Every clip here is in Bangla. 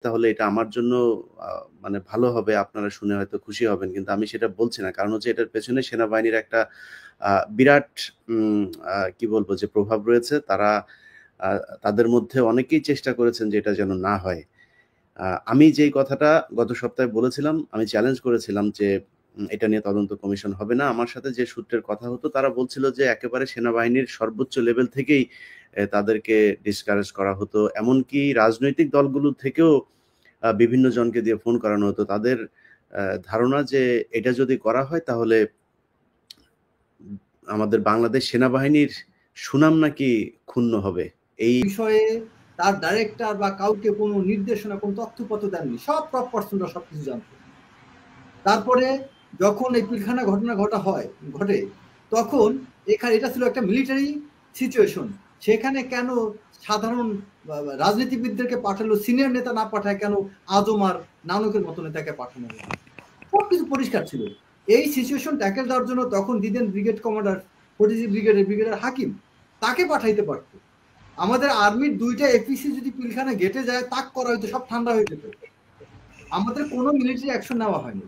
তাহলে এটা আমার জন্য মানে ভালো হবে, আপনারা শুনে হয়তো খুশি হবেন। কিন্তু আমি সেটা বলছি না। কারণ হচ্ছে এটার পেছনে সেনাবাহিনীর একটা বিরাট কি বলবো যে প্রভাব রয়েছে। তারা আ তাদের মধ্যে অনেকেই চেষ্টা করেছেন যে এটা যেন না হয়। আমি যেই কথাটা গত সপ্তাহে বলেছিলাম, আমি চ্যালেঞ্জ করেছিলাম যে এটা নিয়ে তদন্ত কমিশন হবে না। আমার সাথে যে সূত্রের কথা হতো তারা বলছিল যে একেবারে সেনাবাহিনীর সর্বোচ্চ লেভেল থেকেই তাদেরকে ডিসকারেজ করা হতো। এমনকি রাজনৈতিক দলগুলো থেকেও বিভিন্ন জনকে দিয়ে ফোন করানো হতো। তাদের ধারণা যে এটা যদি করা হয় তাহলে আমাদের বাংলাদেশ সেনাবাহিনীর সুনাম নাকি ক্ষুণ্ণ হবে। এই বিষয়ে তার ডাইরেক্টর বা কাউকে কোনো নির্দেশনা, কোনো তথ্যপত্র দেননি। সব টপ পার্সনরা সবকিছু জানতো। তারপরে যখন এই পিলখানা ঘটনা ঘটে, তখন এটা ছিল একটা মিলিটারি সিচুয়েশন। সেখানে কেন সাধারণ রাজনীতিবিদদেরকে পাঠালো, সিনিয়র নেতা না পাঠায় কেন আজম আর নানকের মতো নেতাকে পাঠানো হলো? সবকিছু পরিষ্কার ছিল। এই সিচুয়েশন ট্যাকেল দেওয়ার জন্য তখন দিতেন ব্রিগেড কমান্ডার, 46 ব্রিগেডের হাকিম, তাকে পাঠাইতে পারতো। আমাদের আর্মির 2টা এপিসি যদি পিলখানা গেটে যায়, তাক করা হয়তো, সব ঠান্ডা হয়ে যেত। আমাদের কোনো মিলিটারি অ্যাকশন নেওয়া হয়নি,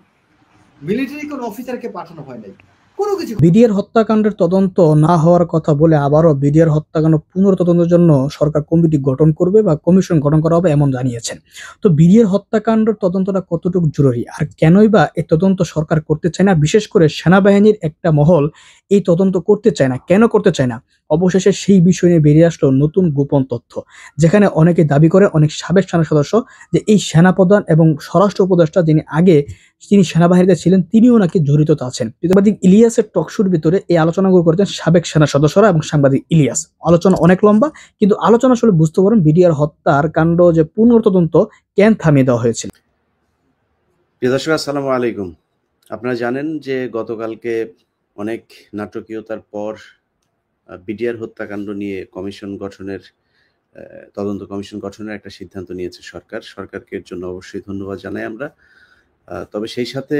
মিলিটারি কোনো অফিসারকে পাঠানো হয় নাই, কোনো কিছু। বিডিআর হত্যাকাণ্ডের তদন্ত না হওয়ার কথা বলে আবারও বিডিআর হত্যাকাণ্ড পুনর্তদন্তের জন্য সরকার কমিটি গঠন করবে বা কমিশন গঠন করা হবে এমন জানিয়েছেন। তো বিডিআর হত্যাকাণ্ডের তদন্তটা কতটুকু জরুরি আর কেনই বা এই তদন্ত সরকার করতে চায় না, বিশেষ করে সেনাবাহিনীর একটা মহল এই তদন্ত করতে চায় না, কেন করতে চায় না? অবশেষে সেই বিষয় নিয়ে বেরিয়ে আসলো নতুন গোপন তথ্য, যেখানে অনেকে দাবি করে, অনেক সাবেক সেনা সদস্য, যে এই সেনাপ্রধান এবং স্বরাষ্ট্র উপদেষ্টা যিনি সেনাবাহিনীতে ছিলেন তিনিও নাকি জড়িত আছেন। সাংবাদিক ইলিয়াসের টকশোর ভিতরে এই আলোচনাগুলো করেছেন সাবেক সেনা সদস্যরা এবং সাংবাদিক ইলিয়াস। আলোচনা অনেক লম্বা, কিন্তু আলোচনা আসলে বুঝতে পারেন বিডিআর হত্যার কাণ্ড যে পুনর্তদন্ত কেন থামিয়ে দেওয়া হয়েছিল। প্রিয় দর্শক, আসসালামু আলাইকুম। আপনারা জানেন যে গতকালকে অনেক নাটকীয়তার পর বিডিআর হত্যাকাণ্ড নিয়ে তদন্ত কমিশন গঠনের একটা সিদ্ধান্ত নিয়েছে সরকার। সরকারকে এর জন্য অবশ্যই ধন্যবাদ জানাই আমরা। তবে সেই সাথে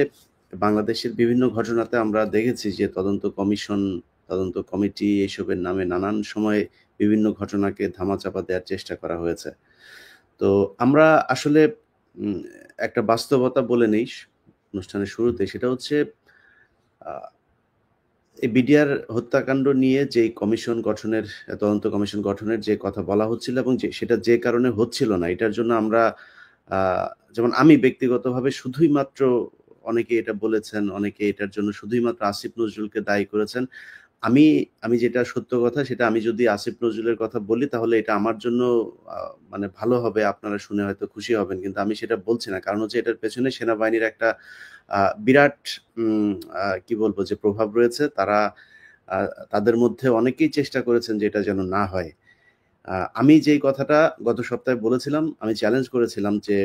বাংলাদেশের বিভিন্ন ঘটনাতে আমরা দেখেছি যে তদন্ত কমিশন, তদন্ত কমিটি এসবের নামে নানান সময়ে বিভিন্ন ঘটনাকে ধামাচাপা দেওয়ার চেষ্টা করা হয়েছে। তো আমরা আসলে একটা বাস্তবতা বলে নেই অনুষ্ঠানের শুরুতে, সেটা হচ্ছে এই বিডিআর হত্যাকাণ্ড নিয়ে যে তদন্ত কমিশন গঠনের যে কথা বলা হচ্ছিল এবং সেটা যে কারণে হচ্ছিল না, এটার জন্য আমরা যেমন আমি ব্যক্তিগতভাবে শুধুই মাত্র, অনেকে এটা বলেছেন, অনেকে এটার জন্য শুধুই মাত্র আসিফ নজরুলকে দায়ী করেছেন। আমি যেটা সত্য কথা, সেটা আমি যদি আসিফ নজরুলের কথা বলি তাহলে এটা আমার জন্য মানে ভালো হবে, আপনারা শুনে হয়তো খুশি হবেন। কিন্তু আমি সেটা বলছি না। কারণ হচ্ছে এটার পেছনে সেনাবাহিনীর একটা বিরাট কি বলবো যে প্রভাব রয়েছে। তাদের মধ্যে অনেকেই চেষ্টা করেছেন যে এটা যেন না হয়। আমি যেই কথাটা গত সপ্তাহে বলেছিলাম, আমি চ্যালেঞ্জ করেছিলাম যে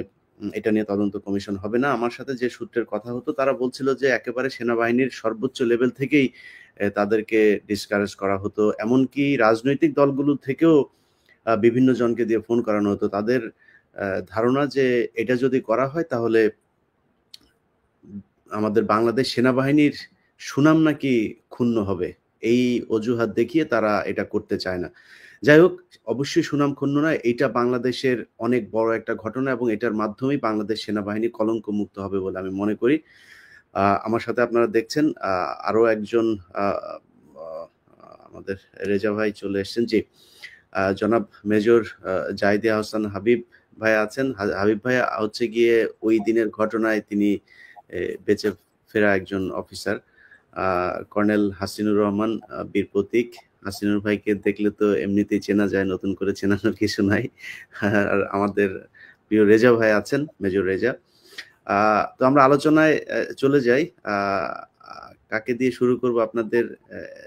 এটা নিয়ে তদন্ত কমিশন হবে না। আমার সাথে যে সূত্রের কথা হতো তারা বলছিল যে একেবারে সেনাবাহিনীর সর্বোচ্চ লেভেল থেকেই তাদেরকে ডিসকারেজ করা হতো। এমনকি রাজনৈতিক দলগুলো থেকেও বিভিন্ন জনকে দিয়ে ফোন করানো হতো। তাদের ধারণা যে এটা যদি করা হয় তাহলে আমাদের বাংলাদেশ সেনাবাহিনীর সুনাম নাকি ক্ষুণ্ণ হবে। এই অজুহাত দেখিয়ে তারা এটা করতে চায় না। যাই হোক, অবশ্যই সুনাম ক্ষুণ্ণ নয়। এইটা বাংলাদেশের অনেক বড় একটা ঘটনা এবং এটার মাধ্যমেই বাংলাদেশ সেনাবাহিনী কলঙ্কমুক্ত হবে বলে আমি মনে করি। আমার সাথে আপনারা দেখছেন আরো একজন আমাদের রেজা ভাই চলে এসেছেন। জি, জনাব মেজর জাহিদে আহসান হাবিব ভাই আছেন। হাবিব ভাই হচ্ছে গিয়ে ওই দিনের ঘটনায় তিনি বেঁচে ফেরা একজন অফিসার। কর্নেল হাসিনুর রহমান, বীর প্রতীক। হাসিনুর ভাইকে দেখলে তো এমনিতেই চেনা যায়, নতুন করে চেনানোর কিছু নাই। আর আমাদের প্রিয় রেজা ভাই আছেন, মেজর রেজা। তো আমরা আলোচনায় চলে যাই। কাকে দিয়ে শুরু করব? আপনাদের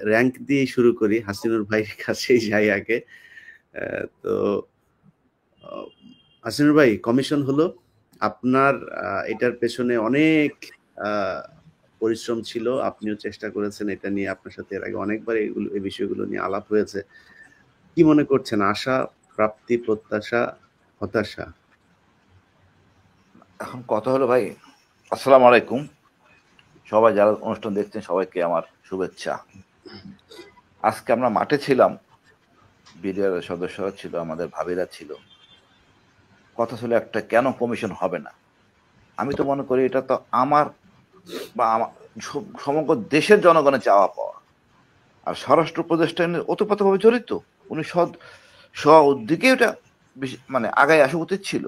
র‍্যাংক দিয়েই শুরু করি। হাসিনুর ভাইয়ের কাছেই যাই আগে। তো হাসিনুর ভাই, কমিশন হলো। আপনার এটার পেছনে অনেক পরিশ্রম ছিল। আপনিও চেষ্টা করেছেন এটা নিয়ে। আপনার সাথে এর আগে অনেকবার এই বিষয়গুলো নিয়ে আলাপ হয়েছে। কি মনে করছেন? আশা, প্রাপ্তি, প্রত্যাশা, হতাশা? এখন কথা হলো ভাই, আসসালামু আলাইকুম। সবাই যারা অনুষ্ঠান দেখছেন সবাইকে আমার শুভেচ্ছা। আজকে আমরা মাঠে ছিলাম, বিডিআর সদস্যরা ছিল, আমাদের ভাবিরা ছিল। কথা ছিল একটা, কেন কমিশন হবে না? আমি তো মনে করি এটা তো আমার বা আমার সমগ্র দেশের জনগণের চাওয়া পাওয়া। আর স্বরাষ্ট্র উপদেষ্টা ওতপ্রোতভাবে জড়িত, উনি উদ্যোগে ওটা মানে আগায় আসা উচিত ছিল,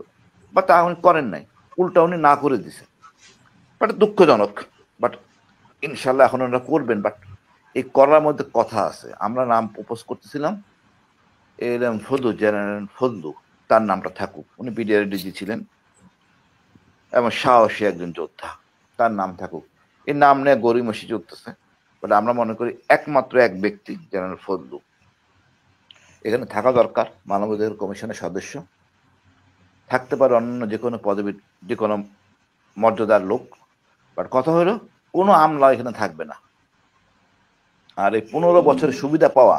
বা তা উনি করেন নাই, উল্টা উনি না করে দিছে। বাট দুঃখজনক, বাট ইনশাল্লাহ এখন ওনারা করবেন। বাট এই করার মধ্যে কথা আছে। আমরা নাম প্রপোজ করতেছিলাম এরম ফজলু, জেনারেল ফজলু, তার নামটা থাকুক। উনি বিডিআর ডিজি ছিলেন এবং সাহসী একজন যোদ্ধা, তার নাম থাকুক। এই নাম নিয়ে গড়িমসি চলতেছে, বাট আমরা মনে করি একমাত্র এক ব্যক্তি জেনারেল ফজলু এখানে থাকা দরকার। মানবাধিকার কমিশনের সদস্য থাকতে পারে অন্য যে কোনো পদবী, যে কোনো মর্যাদার লোক, বাট কথা হলো কোনো আমলা এখানে থাকবে না। আর এই 15 বছরের সুবিধা পাওয়া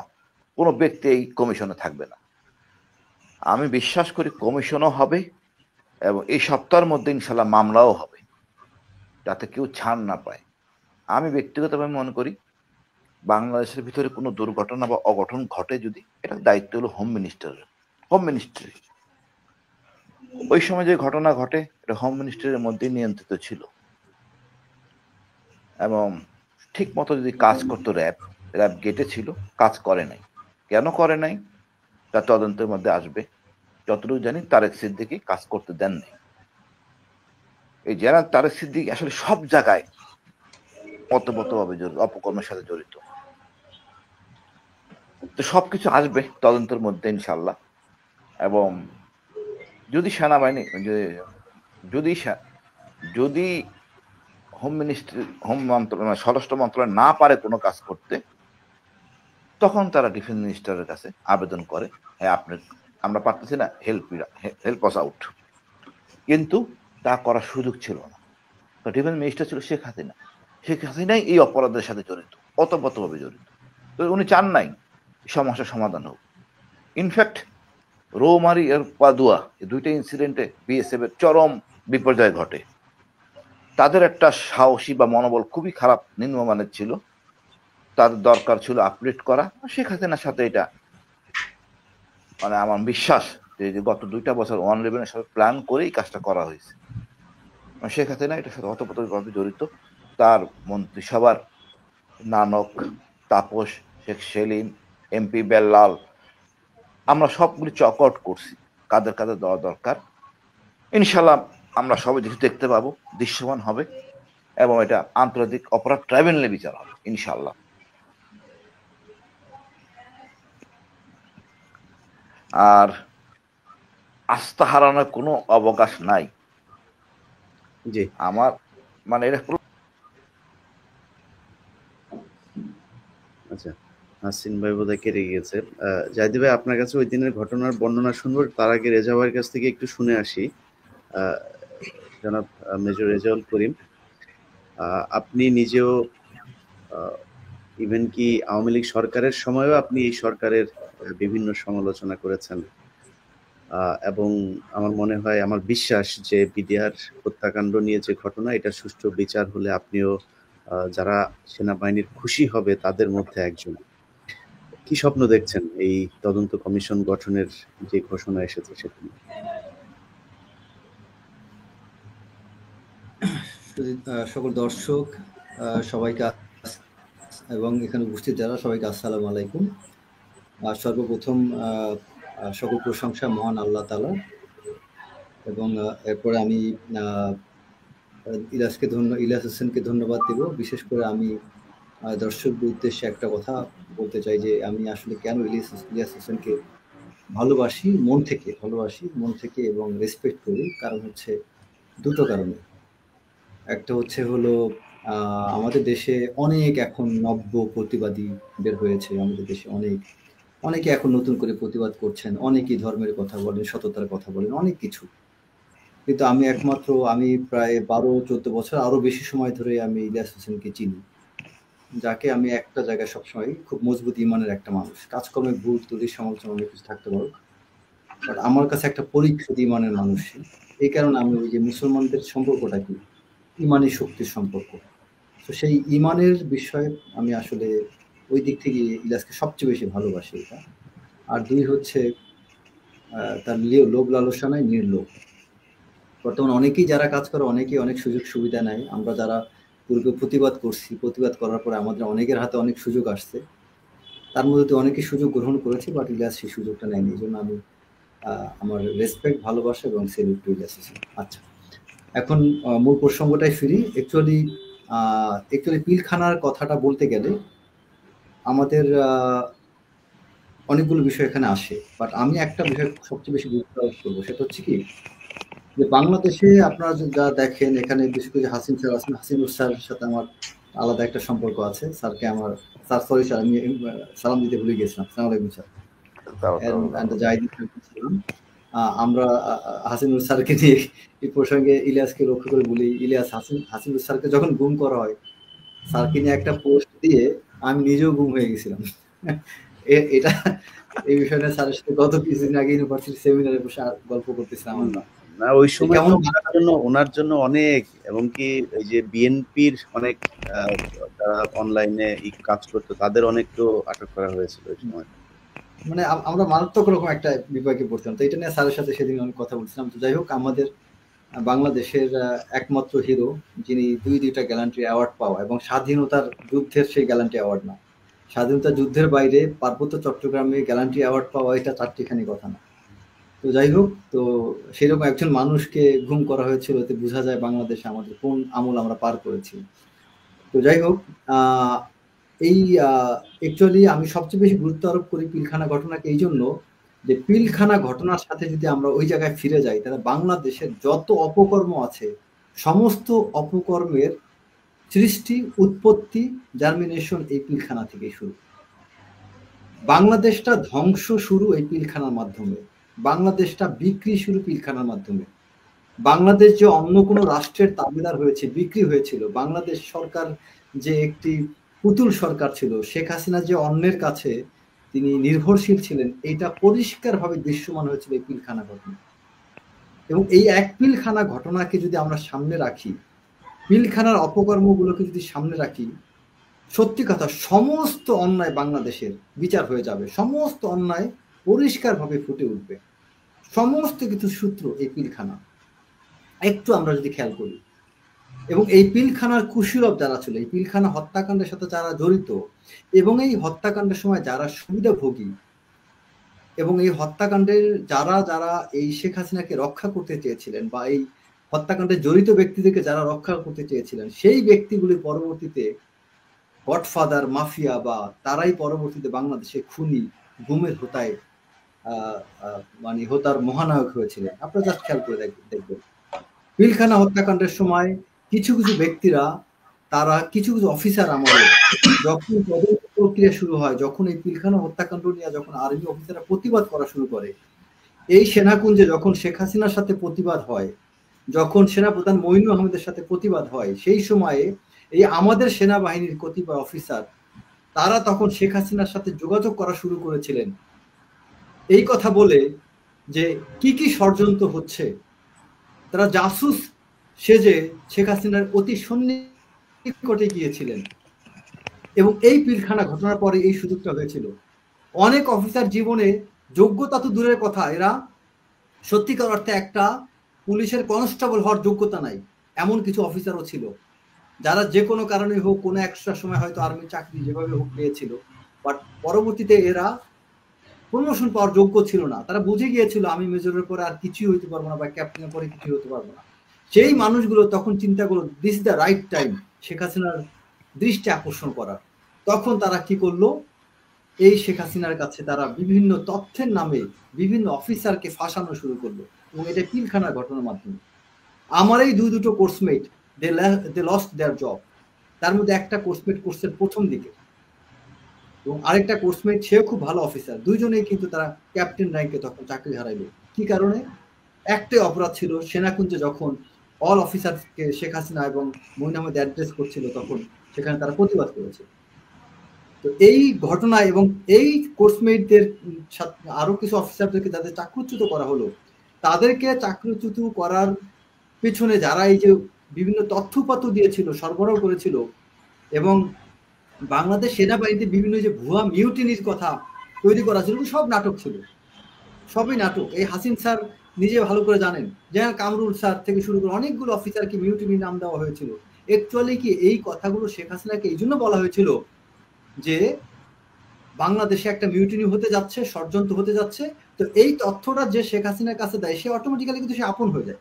কোনো ব্যক্তি এই কমিশনে থাকবে না। আমি বিশ্বাস করি কমিশনও হবে এবং এই সপ্তাহের মধ্যে ইনশাল্লাহ মামলাও হবে, যাতে কেউ ছাড় না পায়। আমি ব্যক্তিগতভাবে মনে করি বাংলাদেশের ভিতরে কোনো দুর্ঘটনা বা অঘটন ঘটে যদি, এটার দায়িত্ব হলো হোম মিনিস্ট্রি। ওই সময় যে ঘটনা ঘটে এটা হোম মিনিস্ট্রির মধ্যেই নিয়ন্ত্রিত ছিল, এবং ঠিক মতো যদি কাজ করতো র্যাব গেটে ছিল, কাজ করে নাই। কেন করে নাই তা তদন্তের মধ্যে আসবে। যতটুকু জানি তারেক সিদ্দিকী কাজ করতে দেন নাই। এই যারা তারেক সিদ্দিকী আসলে সব জায়গায় ওতপ্রোতভাবে জড়িত, অপকর্মের সাথে জড়িত। তো সবকিছু আসবে তদন্তের মধ্যে ইনশাল্লাহ। এবং যদি সেনাবাহিনী যদি হোম মন্ত্রণালয়, স্বরাষ্ট্র মন্ত্রণালয় না পারে কোনো কাজ করতে, তখন তারা ডিফেন্স মিনিস্টারের কাছে আবেদন করে, হ্যাঁ আমরা পারতেছি না, হেল্প আস আউট। কিন্তু তা করার সুযোগ ছিল না। তো ডিফেন্স মিনিস্টার ছিল শেখ হাসিনাই এই অপরাধের সাথে জড়িত, ওতপ্রোতভাবে জড়িত। তো উনি চান নাই সমস্যার সমাধান হোক। ইনফ্যাক্ট রৌমারি আর পাদুয়া, এই দুইটা ইনসিডেন্টে বিএসএফ এর চরম বিপর্যয় ঘটে। তাদের একটা সাহসী বা মনোবল খুবই খারাপ, নিম্নমানের ছিল। তাদের দরকার ছিল আপডেট করা। শেখ হাসিনার সাথে এটা মানে আমার বিশ্বাস যে গত 2টা বছর 111-এর সাথে প্ল্যান করেই কাজটা করা হয়েছে। শেখ হাসিনা এটার সাথে ওতপ্রোতভাবে জড়িত। তার মন্ত্রিসভার নানক, তাপস, শেখ সেলিম, এমপি বেল্লাল, আমরা সবগুলি চক আউট করছি কাদের কাদের দেওয়া দরকার। ইনশাল্লাহ আমরা সবাই দেখতে পাবো, দৃশ্যমান হবে, এবং এটা আন্তর্জাতিক অপরাধ ট্রাইব্যুনালে বিচার হবে ইনশাল্লাহ। আর আস্থা হারানোর কোনো অবকাশ নাই। জি, আমার মানে এটা আচ্ছা, হাসিন ভাই বোধহয় কেটে গিয়েছে। জাহিদ ভাই, আপনার কাছে ওই দিনের ঘটনার বর্ণনা শুনবো, তার আগে রেজা ভাইয়ের কাছ থেকে একটু শুনে আসি। জনাব মেজর রেজাউল করিম, আপনি নিজেও ইভেন কি আওয়ামী লীগ সরকারের সময়ও আপনি এই সরকারের বিভিন্ন সমালোচনা করেছেন, এবং আমার মনে হয়, আমার বিশ্বাস যে বিডিআর হত্যাকাণ্ড নিয়ে যে ঘটনা, এটা সুষ্ঠু বিচার হলে আপনিও যারা সেনাবাহিনীর খুশি হবে তাদের মধ্যে একজন। কি স্বপ্ন দেখছেন এই তদন্ত কমিশন গঠনের যে ঘোষণা এসেছে সেখানে? সকল দর্শক সবাইকে এবং এখানে উপস্থিত যারা সবাইকে আসসালামু আলাইকুম। সর্বপ্রথম সকল প্রশংসা মহান আল্লাহ তাআলা, এবং এরপরে আমি ইলিয়াস হোসেনকে ধন্যবাদ দেব। বিশেষ করে আমি দর্শকদের উদ্দেশ্যে একটা কথা বলতে চাই যে আমি আসলে কেন ইলিয়াস হোসেনকে ভালোবাসি মন থেকে এবং রেসপেক্ট করি। কারণ হচ্ছে দুটো কারণে। একটা হচ্ছে হলো আমাদের দেশে অনেক এখন নব্য প্রতিবাদী বের হয়েছে। আমাদের দেশে অনেকে এখন নতুন করে প্রতিবাদ করছেন, অনেকেই ধর্মের কথা বলেন, সততার কথা বলেন, অনেক কিছু। কিন্তু আমি প্রায় 12-14 বছর আরো বেশি সময় ধরে আমি ইলিয়াস হোসেনকে চিনি, যাকে আমি একটা জায়গায় সবসময় খুব মজবুত ইমানের একটা মানুষ। কাজকর্মে ভুল ত্রুটি সমালোচনা অনেক কিছু থাকতে পারো, বাট আমার কাছে একটা পরীক্ষিত ইমানের মানুষ। এই কারণে আমি ওই যে মুসলমানদের সম্পর্কটা কি ইমানি শক্তির সম্পর্ক, তো সেই ইমানের বিষয়ে আমি আসলে ওই দিক থেকে ইলিয়াসকে সবচেয়ে বেশি ভালোবাসি এটা। আর দুই হচ্ছে তার লোভ লালসা নাই, নির্লোভ। বর্তমানে অনেকেই যারা কাজ করে অনেকেই অনেক সুযোগ সুবিধা নেয়। আমরা যারা পূর্বে প্রতিবাদ করছি, প্রতিবাদ করার পরে আমাদের অনেকের হাতে অনেক সুযোগ আসছে, তার মধ্যে অনেকেই সুযোগ গ্রহণ করেছে, বাট ইলিয়াস সেই সুযোগটা নেয়নি। এই জন্য আমি আমার রেসপেক্ট, ভালোবাসা এবং সেলুট টু ইলিয়াস হোসেন। আচ্ছা, এখন মূল প্রসঙ্গটাই ফিরি। অ্যাকচুয়ালি পিলখানার কথাটা বলতে গেলে আমাদের অনেকগুলো বিষয় এখানে আসে, বাট আমি একটা বিষয় সবচেয়ে বেশি গুরুত্ব আরোপ করবো, সেটা হচ্ছে কি যে বাংলাদেশে আপনারা যা দেখেন এখানে বিশেষ করে হাসিন স্যার আছেন, হাসিনুর স্যারের সাথে আমার আলাদা একটা সম্পর্ক আছে। স্যারকে আমার সরি স্যার, আমি সালাম দিতে ভুলে গেছিলাম। আসসালামু আলাইকুম স্যার। আমরা হাসিনুর স্যারকে নিয়ে এই প্রসঙ্গে ইলিয়াসকে লক্ষ্য করে বলি, ইলিয়াস হাসিনুর স্যারকে যখন গুম করা হয়, স্যারকে নিয়ে একটা পোস্ট দিয়ে আমি নিজেও গুম হয়ে গেছিলাম। এটা এই বিষয়ে স্যারের সাথে গত কিছুদিন আগে ইউনিভার্সিটি সেমিনারে বসে গল্প করতেছিলাম আমরা। না, ওই সময় ওনার জন্য অনেক, এবং কি এই যে বিএনপির অনেক যারা অনলাইনে কাজ করতো তাদের অনেককেও আটক করা হয়েছিল ওই সময়। মানে আমরা মারাত্মক রকম একটা বিপাকে পড়তাম। তো এটা নিয়ে স্যারের সাথে সেদিন অনেক কথা বলছিলাম। তো যাই হোক, আমাদের বাংলাদেশের একমাত্র হিরো যিনি দুইটা গ্যালান্ট্রি অ্যাওয়ার্ড পাওয়া, এবং স্বাধীনতার যুদ্ধের সেই গ্যালান্ট্রি অ্যাওয়ার্ড না, স্বাধীনতা যুদ্ধের বাইরে পার্বত্য চট্টগ্রামে গ্যালান্ট্রি অ্যাওয়ার্ড পাওয়া এটা চারটিখানি কথা না। তো যাই হোক, তো সেরকম একজন মানুষকে গুম করা হয়েছিল, এতে বোঝা যায় বাংলাদেশে আমাদের কোন আমল আমরা পার করেছি। তো যাই হোক, এই অ্যাকচুয়ালি আমি সবচেয়ে বেশি গুরুত্ব আরোপ করি পিলখানা ঘটনাকে এই জন্য যে পিলখানা ঘটনার সাথে যদি আমরা ওই জায়গায় ফিরে যাই, তাহলে বাংলাদেশের যত অপকর্ম আছে সমস্ত অপকর্মের সৃষ্টি, উৎপত্তি, জার্মিনেশন এই পিলখানা থেকে শুরু। বাংলাদেশটা ধ্বংস শুরু এই পিলখানার মাধ্যমে, বাংলাদেশটা বিক্রি শুরু পিলখানার মাধ্যমে। বাংলাদেশ যে অন্য কোনো রাষ্ট্রের তাবেদার হয়েছে, বিক্রি হয়েছিল, বাংলাদেশ সরকার যে একটি পুতুল সরকার ছিল, শেখ হাসিনা যে অন্যের কাছে তিনি নির্ভরশীল ছিলেন, এটা পরিষ্কারভাবে দৃশ্যমান হয়েছিল এই পিলখানা ঘটনা। এবং এই এক পিলখানা ঘটনাকে যদি আমরা সামনে রাখি, পিলখানার অপকর্মগুলোকে যদি সামনে রাখি, সত্যি কথা সমস্ত অন্যায় বাংলাদেশের বিচার হয়ে যাবে, সমস্ত অন্যায় পরিষ্কারভাবে ফুটে উঠবে। সমস্ত কিছু সূত্র এই পিলখানা, একটু আমরা যদি খেয়াল করি। এবং এই পিলখানার কুশীলব যারা ছিল, এই পিলখানা হত্যাকাণ্ডের সাথে যারা জড়িত, এবং এই হত্যাকাণ্ডের সময় যারা সুবিধাভোগী, এবং এই হত্যাকাণ্ডের যারা যারা এই শেখ হাসিনাকে রক্ষা করতে চেয়েছিলেন, বা এই হত্যাকাণ্ডে জড়িত ব্যক্তিদেরকে যারা রক্ষা করতে চেয়েছিলেন, সেই ব্যক্তিগুলি পরবর্তীতে গডফাদার, মাফিয়া, বা তারাই পরবর্তীতে বাংলাদেশে খুনি, গুমের হোতায় মানে হোতার মহানায়ক হয়েছিলেন। আপনারা জাস্ট খেয়াল করে দেখবেন পিলখানা হত্যাকাণ্ডের সময় কিছু কিছু ব্যক্তিরা, তারা কিছু কিছু অফিসার আমাদের যখন তদন্ত প্রক্রিয়া শুরু হয়, যখন এই পিলখানা হত্যাকাণ্ড নিয়ে যখন আর্মি অফিসাররা প্রতিবাদ করা শুরু করে, এই সেনাকুঞ্জে যখন শেখ হাসিনার সাথে প্রতিবাদ হয়, যখন সেনাপ্রধান মঈনু আহমেদের সাথে প্রতিবাদ হয়, সেই সময়ে এই আমাদের সেনাবাহিনীর কতিপয় অফিসার তারা তখন শেখ হাসিনার সাথে যোগাযোগ করা শুরু করেছিলেন এই কথা বলে যে কি কি ষড়যন্ত্র হচ্ছে। তারা জাসুস সেজে শেখ হাসিনার অতি সন্নিকটে গিয়েছিলেন। এবং এই পিলখানা ঘটনার পরে এই সুযোগটা হয়েছিল। অনেক অফিসার জীবনে যোগ্যতা তো দূরের কথা, এরা সত্যিকার অর্থে একটা পুলিশের কনস্টেবল হওয়ার যোগ্যতা নাই, এমন কিছু অফিসারও ছিল, যারা যে কোনো কারণে হোক, কোনো একটা সময় হয়তো আর্মি চাকরি যেভাবে হোক পেয়েছিল, বাট পরবর্তীতে এরা প্রমোশন পাওয়ার যোগ্য ছিল না। তারা বুঝে গিয়েছিল আমি মেজরের পরে আর কিছুই হইতে পারবো না, বা ক্যাপ্টেনের পরে কিছুই হতে পারবো না। সেই মানুষগুলো তখন চিন্তা করলো this the right time Sheikh হাসিনার দৃষ্টি আকর্ষণ করার। তখন তারা কি করলো, এই শেখ হাসিনার কাছে তারা বিভিন্ন তথ্যের নামে বিভিন্ন অফিসারকে ফাঁসানো শুরু করলো, এবং এটা পিলখানার ঘটনার মাধ্যমে। আমার এই দুটো coursemate they lost their job. তার মধ্যে একটা কোর্সমেট কোর্সের প্রথম দিকে, এবং আরেকটা কোর্সমেট সেও খুব ভালো অফিসার, দুইজনেই কিন্তু তারা ক্যাপ্টেন র্যাঙ্কে তখন চাকরি হারাইলো। কি কারণে? একটাই অপরাধ ছিল, সেনাকুঞ্জে যখন অল অফিসারকে শেখ হাসিনা এবং মঈন আহমেদ অ্যাড্রেস করছিল, তখন সেখানে তারা প্রতিবাদ করেছে। তো এই ঘটনা এবং এই কোর্সমেটদের আরো কিছু অফিসারদেরকে যাদের চাকরুচ্যুত করা হলো, তাদেরকে চাকরুচ্যুত করার পেছনে যারা এই যে বিভিন্ন তথ্যপাত্র দিয়েছিল, সরবরাহ করেছিল, এবং বাংলাদেশ সেনাবাহিনীতে বিভিন্ন যে ভুয়া মিউটিনির কথা তৈরি করা ছিল, সব নাটক ছিল, সবই নাটক। এই হাসিন স্যার নিজে ভালো করে জানেন। জেনারেল কামরুল স্যার থেকে শুরু করে অনেকগুলো অফিসারকে মিউটিনি নাম দেওয়া হয়েছিল। অ্যাকচুয়ালি কি এই কথাগুলো শেখ হাসিনাকে এই জন্য বলা হয়েছিল যে বাংলাদেশে একটা মিউটিনি হতে যাচ্ছে, ষড়যন্ত্র হতে যাচ্ছে। তো এই তথ্যটা যে শেখ হাসিনার কাছে দেয় সে অটোমেটিক্যালি কিন্তু সে আপন হয়ে যায়।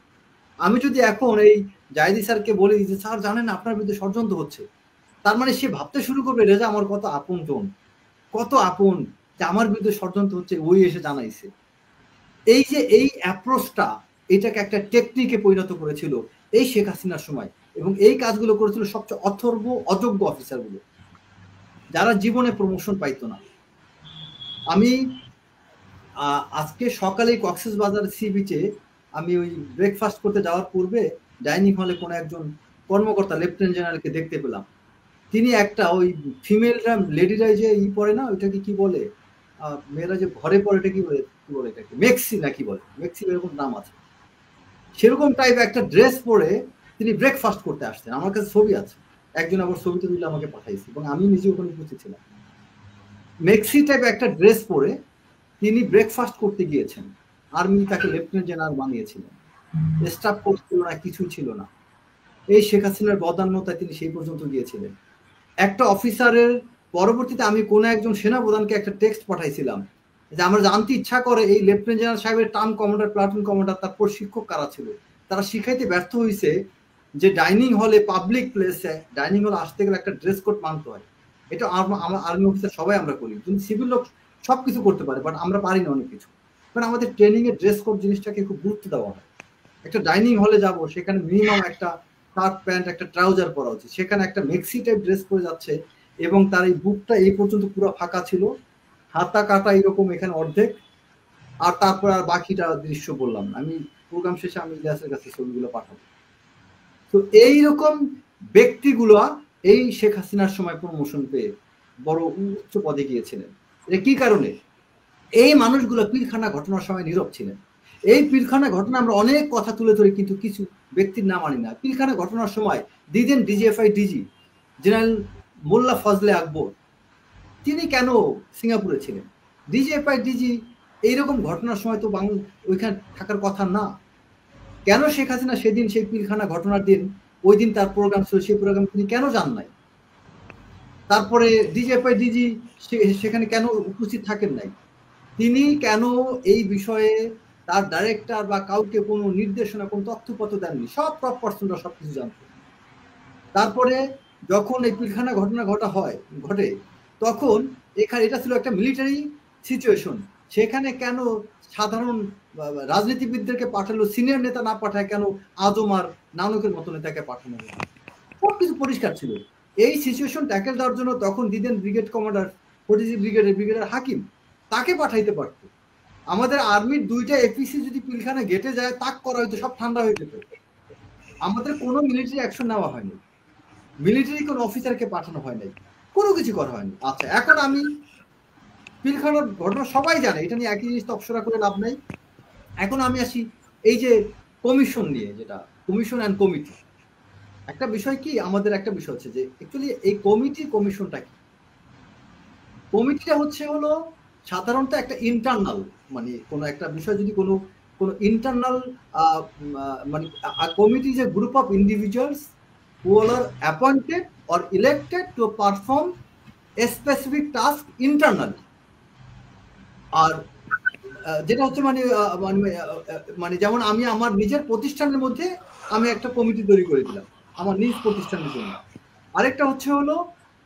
আমি যদি এখন এই জাহিদি স্যারকে বলি যে স্যার জানেন আপনার বিরুদ্ধে ষড়যন্ত্র হচ্ছে, তার মানে সে ভাবতে শুরু করবে রেজা আমার কত আপন জন, কত আপন, যে আমার বিরুদ্ধে ষড়যন্ত্র হচ্ছে ওই এসে জানাইছে। এই যে এই অ্যাপ্রোচটা এটাকে একটা টেকনিকে পরিণত করেছিল এই শেখ হাসিনার সময়, এবং এই কাজগুলো করেছিল সবচেয়ে অথর্ব অযোগ্য অফিসারগুলো যারা জীবনে প্রমোশন পাইতো না। আমি আজকে সকালে কক্সবাজার সি বিচে আমি ওই ব্রেকফাস্ট করতে যাওয়ার পূর্বে ডাইনিং হলে কোনো একজন কর্মকর্তা লেফটেন্যান্ট জেনারেলকে দেখতে পেলাম। তিনি একটা ওই ফিমেলরা লেডিরা যে পরে না ওইটাকে কি বলে, মেয়েরা যে ঘরে পরে এটা কি বলে এটাকে মেক্সি না কি বলে, মেক্সি এরকম নাম আছে, সেরকম টাইপ একটা ড্রেস পরে তিনি ব্রেকফাস্ট করতে আসতেন। আমার কাছে ছবি আছে, একজন আবার ছবিতে তুলে আমাকে পাঠাইছে এবং আমি নিজে ওখানে উপস্থিত ছিলাম। মেক্সি টাইপ একটা ড্রেস পরে তিনি ব্রেকফাস্ট করতে গিয়েছেন। আর্মি তাকে লেফটেন্যান্ট জেনারেল বানিয়েছিলেন, স্টাফ কোর্স ছিল না, কিছুই ছিল না। এই শেখ হাসিনার বদান্যতায় তিনি সেই পর্যন্ত গিয়েছিলেন। একটা অফিসারের পরবর্তীতে আমি কোনো একজন সেনাপ্রধানকে একটা টেক্সট পাঠাইছিলাম যে আমার জানতে ইচ্ছা করে এই লেফটেন্যান্ট জেনারেল সাহেবের টার্ম কমান্ডার, প্লাটুন কমান্ডার, তার প্রশিক্ষক কারা ছিল। তারা শিখাইতে ব্যর্থ হয়েছে যে ডাইনিং হলে, পাবলিক প্লেসে ডাইনিং হলে আসতে গেলে একটা ড্রেস কোড মানতে হয়। এটা আমার আর্মি অফিসার সবাই আমরা করি, কিন্তু সিভিল লোক সবকিছু করতে পারে, বাট আমরা পারি না অনেক কিছু। কারণ আমাদের ট্রেনিং এর ড্রেস কোড জিনিসটাকে খুব গুরুত্ব দেওয়া হয়। একটা ডাইনিং হলে যাব, সেখানে মিনিমাম একটা শার্ট প্যান্ট, একটা ট্রাউজার পরা উচিত। সেখানে একটা মেক্সি টাইপ ড্রেস পরে যাচ্ছে এবং তার এই বুকটা এই পর্যন্ত পুরো ফাঁকা ছিল, হাতা কাটা এরকম এখানে অর্ধেক, আর তারপর আর বাকিটা দৃশ্য বললাম। আমি প্রোগ্রাম শেষে আমি ইলিয়াসের কাছে ছবিগুলো পাঠাবো। তো এইরকম ব্যক্তিগুলো এই শেখ হাসিনার সময় প্রমোশন পেয়ে বড় উচ্চ পদে গিয়েছিলেন। এটা কি কারণে? এই মানুষগুলো পিলখানা ঘটনার সময় নীরব ছিলেন। এই পিলখানা ঘটনা আমরা অনেক কথা তুলে ধরি, কিন্তু কিছু ব্যক্তির নাম আনি না। পিলখানা ঘটনার সময় দিদেন ডিজিএফআই ডিজি জেনারেল মোল্লা ফজলে আকবর, তিনি কেন সিঙ্গাপুরে ছিলেন? ডিজিএফআই ডিজি এইরকম ঘটনার সময় তো ওইখানে থাকার কথা না। কেন শেখ হাসিনা সেদিন সেই পিলখানা ঘটনার দিন, ওই দিন তার প্রোগ্রাম ছিল, সেই প্রোগ্রাম তিনি কেন যান নাই? তারপরে ডিজিএফআই ডিজি সেখানে কেন উপস্থিত থাকেন নাই? তিনি কেন এই বিষয়ে তার ডাইরেক্টর বা কাউকে কোনো নির্দেশনা, কোনো তথ্যপত্র দেননি? সব টপ পার্সনরা সবকিছু জানত। তারপরে যখন এই পিলখানা ঘটনা ঘটে তখন এখানে এটা ছিল একটা মিলিটারি সিচুয়েশন, সেখানে কেন সাধারণ রাজনীতিবিদদেরকে পাঠালো, সিনিয়র নেতা না পাঠায় কেন আজম আর নানকের মতো নেতাকে পাঠানো হলো? সবকিছু পরিষ্কার ছিল। এই সিচুয়েশন ট্যাকেল দেওয়ার জন্য তখন দিদেন ব্রিগেড কমান্ডার, 40 ব্রিগেডের হাকিম, তাকে পাঠাইতে পারতো। আমাদের আর্মির 2টা এপিসি যদি পিলখানা গেটে যায়, তাক করা হইতো, সব ঠান্ডা হয়ে যেত। আমাদের কোনো মিলিটারি অ্যাকশন নেওয়া হয়নি, মিলিটারি কোনো অফিসারকে পাঠানো হয় নাই, কোনো কিছু করা হয়নি। আচ্ছা, এখন আমি পিলখানার ঘটনা সবাই জানে, এটা নিয়ে একই জিনিস তফসরা করে লাভ নাই। এখন আমি আসি এই যে কমিশন নিয়ে, যেটা কমিশন অ্যান্ড কমিটি। একটা বিষয় কি, আমাদের একটা বিষয় হচ্ছে যে অ্যাকচুয়ালি এই কমিশনটা কি? কমিটিটা হলো সাধারণত একটা ইন্টারনাল, মানে কোনো একটা বিষয় যদি কোনো ইন্টারনাল মানে committee is a group of individuals who are appointed or elected to perform a specific task internally. আর যেটা হচ্ছে মানে যেমন আমি আমার নিজের প্রতিষ্ঠানের মধ্যে আমি একটা কমিটি তৈরি করে দিলাম আমার নিজ প্রতিষ্ঠানের জন্য। আরেকটা হলো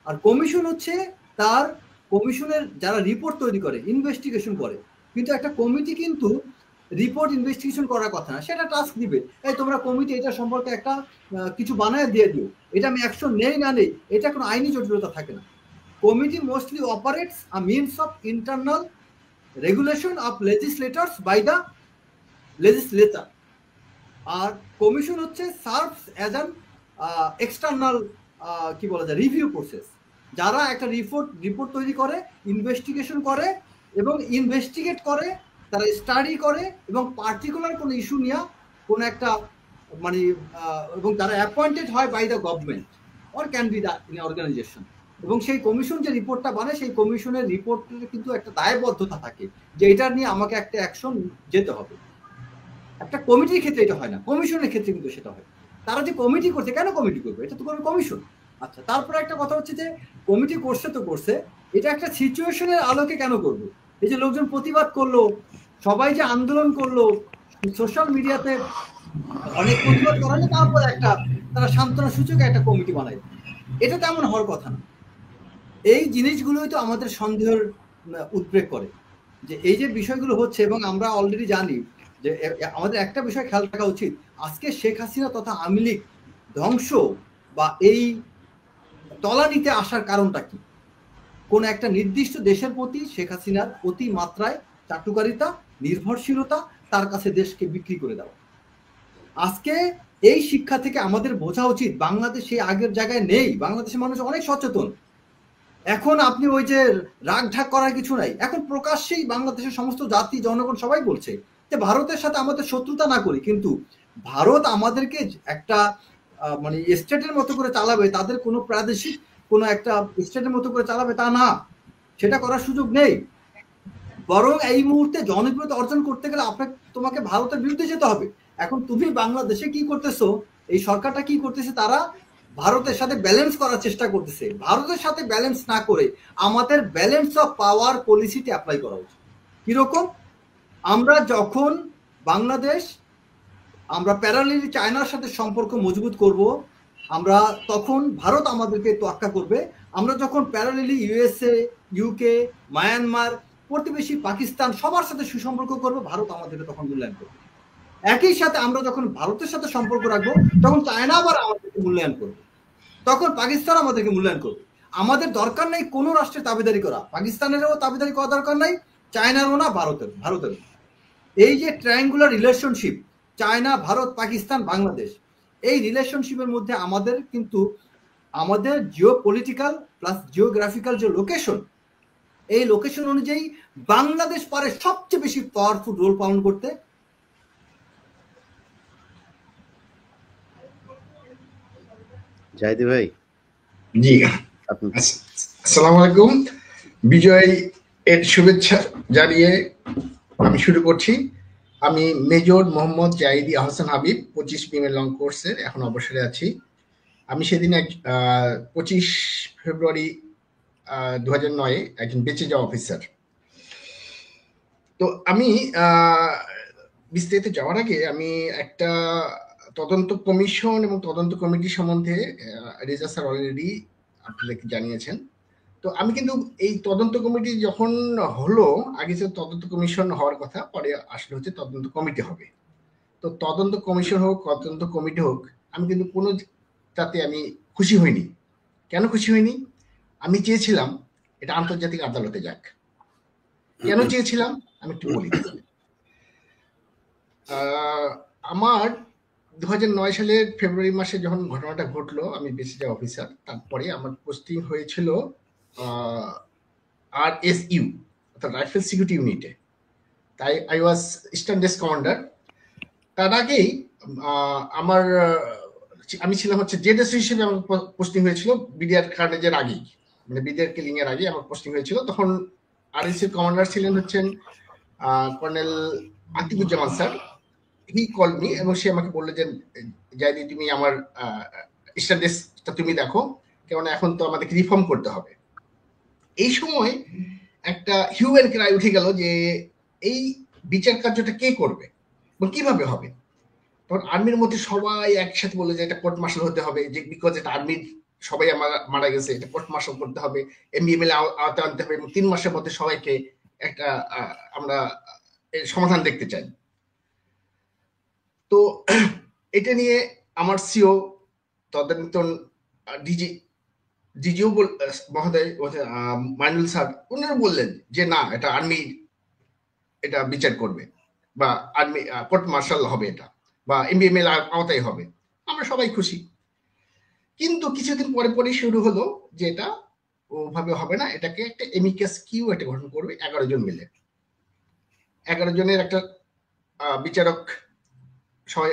আর কমিশন হচ্ছে তার কমিশনের যারা রিপোর্ট তৈরি করে, ইনভেস্টিগেশন করে। কিন্তু একটা কমিটি কিন্তু রিপোর্ট ইনভেস্টিগেশন করার কথা না, সেটা টাস্ক দিবে, এই তোমরা কমিটি এটা সম্পর্কে একটা কিছু বানায় দিয়ে দিও। এটা আমি অ্যাকশন নেই না নেই, এটা কোনো আইনি জটিলতা থাকে না। Committee mostly operates a means of internal regulation of legislators by the legislator. আর কমিশন হচ্ছে সার্ভস অ্যাজ অ্যান এক্সটার্নাল কি বলা যায় রিভিউ প্রসেস, যারা একটা রিপোর্ট তৈরি করে, ইনভেস্টিগেশন করে এবং ইনভেস্টিগেট করে, তারা স্টাডি করে এবং পার্টিকুলার কোনো ইস্যু নিয়ে কোনো একটা মানে এবং তারা অ্যাপয়েন্টেড হয় by the government or can be the organisation. এবং সেই কমিশন যে রিপোর্টটা বানায়, সেই কমিশনের রিপোর্টের কিন্তু একটা দায়বদ্ধতা থাকে যে এটা নিয়ে আমাকে একটা অ্যাকশন যেতে হবে। একটা কমিটির ক্ষেত্রে এটা হয় না, কমিশনের ক্ষেত্রে কিন্তু সেটা হয়। তারা যে কমিটি করছে, কেন কমিটি করবে? এটা তো কোনো কমিশন। আচ্ছা, তারপরে একটা কথা হচ্ছে যে কমিটি করছে তো করছে, এটা একটা সিচুয়েশনের আলোকে কেন করবে? এই যে লোকজন প্রতিবাদ করলো, সবাই যে আন্দোলন করলো, সোশ্যাল মিডিয়াতে অনেক প্রতিবাদ করালে তারপর একটা তারা সান্ত্বনা সূচক একটা কমিটি বানায়, এটা তেমন হওয়ার কথা না। এই জিনিসগুলোই তো আমাদের সন্দেহের উদ্রেক করে, যে এই যে বিষয়গুলো হচ্ছে, এবং আমরা অলরেডি জানি যে আমাদের একটা বিষয় খেয়াল রাখা উচিত, আজকে শেখ হাসিনা তথা আওয়ামী লীগ ধ্বংস বা এই তলানিতে আসার কারণটা কি? কোন একটা নির্দিষ্ট দেশের প্রতি শেখ হাসিনার অতি মাত্রায় চাটুকারিতা, নির্ভরশীলতা, তার কাছে দেশকে বিক্রি করে দেওয়া। আজকে এই শিক্ষা থেকে আমাদের বোঝা উচিত বাংলাদেশ সেই আগের জায়গায় নেই। বাংলাদেশের মানুষ অনেক সচেতন। এখন আপনি ওই যে রাগ ঢাক করার কিছু নাই, এখন প্রকাশ্যেই বাংলাদেশের সমস্ত জাতি জনগণ সবাই বলছে যে ভারতের সাথে আমাদের শত্রুতা না করি, কিন্তু ভারত আমাদেরকে একটা মানে স্টেটের মতো করে চালাবে, তাদের কোনো প্রাদেশিক কোনো একটা স্টেটের মতো করে চালাবে তা না, সেটা করার সুযোগ নেই। বরং এই মুহূর্তে জনপ্রিয়তা অর্জন করতে গেলে তোমাকে ভারতের বিরুদ্ধে যেতে হবে। এখন তুমি বাংলাদেশে কি করতেছো, এই সরকারটা কি করতেছে, তারা ভারতের সাথে ব্যালেন্স করার চেষ্টা করতেছে। ভারতের সাথে ব্যালেন্স না করে আমাদের ব্যালেন্স অফ পাওয়ার পলিসিটি অ্যাপ্লাই করা উচিত। কিরকম? আমরা যখন বাংলাদেশ আমরা প্যারালালি চায়নার সাথে সম্পর্ক মজবুত করব, আমরা তখন ভারত আমাদেরকে তোয়াক্কা করবে। আমরা যখন প্যারালালি ইউএসএ, ইউকে, মায়ানমার, প্রতিবেশী পাকিস্তান সবার সাথে সুসম্পর্ক করব, ভারত আমাদেরকে তখন মূল্যায়ন করবে। একই সাথে আমরা যখন ভারতের সাথে সম্পর্ক রাখবো, তখন চায়না আবার আমাদেরকে মূল্যায়ন করবে, তখন পাকিস্তান আমাদেরকে মূল্যায়ন করবে। আমাদের দরকার নেই কোনো রাষ্ট্রের দাবিদারি করা, পাকিস্তানেরও দাবিদারি করা দরকার নাই, চায়নারও না, ভারতেরও। এই যে triangular relationship, China, Bharat, Pakistan, Bangladesh, এই রিলেশনশিপের মধ্যে আমাদের কিন্তু আমাদের জিও পলিটিক্যাল প্লাস জিওগ্রাফিক্যাল যে লোকেশন, এই লোকেশন অনুযায়ী বাংলাদেশ পারে সবচেয়ে বেশি পাওয়ারফুল রোল পালন করতে। জাহিদি ভাই, জি, আসসালামু আলাইকুম। বিজয় এর শুভেচ্ছা জানিয়ে আমি শুরু করছি। আমি major Mohammad Zahidi Ahsan Habib, 25 BM long কোর্সের এখন অবসরে আছি। আমি সেদিন 25 ফেব্রুয়ারি 2009 একজন বেঁচে যাওয়া অফিসার। তো আমি বিস্তারিত যাওয়ার আগে আমি একটা তদন্ত কমিশন এবং তদন্ত কমিটি সম্বন্ধে রেজা স্যার অলরেডি আপনাদেরকে জানিয়েছেন। তো আমি কিন্তু এই তদন্ত কমিটি যখন হলো, আগে ছিল তদন্ত কমিশন হওয়ার কথা, পরে আসলে হচ্ছে তদন্ত কমিটি হবে। তো তদন্ত কমিশন হোক, তদন্ত কমিটি হোক, আমি কিন্তু কোনো তাতে আমি খুশি হইনি। কেন খুশি হইনি? আমি চেয়েছিলাম এটা আন্তর্জাতিক আদালতে যাক। কেন চেয়েছিলাম আমি একটু বলি। আমার 2009 সালের ফেব্রুয়ারি মাসে যখন ঘটনাটা ঘটলো, আমি বেঁচে যাওয়া অফিসার, তারপরে আমার পোস্টিং হয়েছিল RSU অর্থাৎ রাইফেল সিকিউরিটি ইউনিটে। তাই I was eastern desk commander. তার আগেই আমি ছিলাম হচ্ছে জেডএস হিসেবে আমার পোস্টিং হয়েছিল বিডিআর কার্নেজের আগেই, মানে বিডিআর কিলিং এর আগে আমার পোস্টিং হয়েছিল। তখন RSU কমান্ডার ছিলেন হচ্ছেন কর্নেল আতিকুজ্জামান স্যার। হি কল মি এবং সে আমাকে বললো যে জাহিদি তুমি আমার ইস্টার্ন ডেস্কটা তুমি দেখো, কেননা এখন তো আমাদেরকে রিফর্ম করতে হবে। এই সময় একটা হিউম্যান ক্রাই উঠে গেল যে এই বিচার কার্যটা কে করবে এবং কিভাবে হবে। তখন আর্মির মধ্যে সবাই একসাথে বলে যে এটা কোর্ট মার্শাল হতে হবে, যে বিকজ এটা আর্মির সবাই মারা গেছে, এটা কোর্ট মার্শাল করতে হবে, এমবিএমএল আওতা আনতে হবে এবং 3 মাসের মধ্যে সবাইকে একটা আমরা সমাধান দেখতে চাই। তো এটা নিয়ে আমার সিও তদানীন্তন ডিজিও মহোদয় মাইনুল স্যার উনারা বললেন যে না, এটা আর্মি এটা বিচার করবে বা আর্মি কোর্ট মার্শাল হবে এটা, বা এমবিএমএল আওতায় হবে। আমরা সবাই খুশি। কিন্তু কিছুদিন পরে পরে শুরু হলো যে এটা ওভাবে হবে না, এটাকে একটা এমিকাস কিউ একটা গঠন করবে 11 জন মিলে। 11 জনের একটা বিচারক সবাই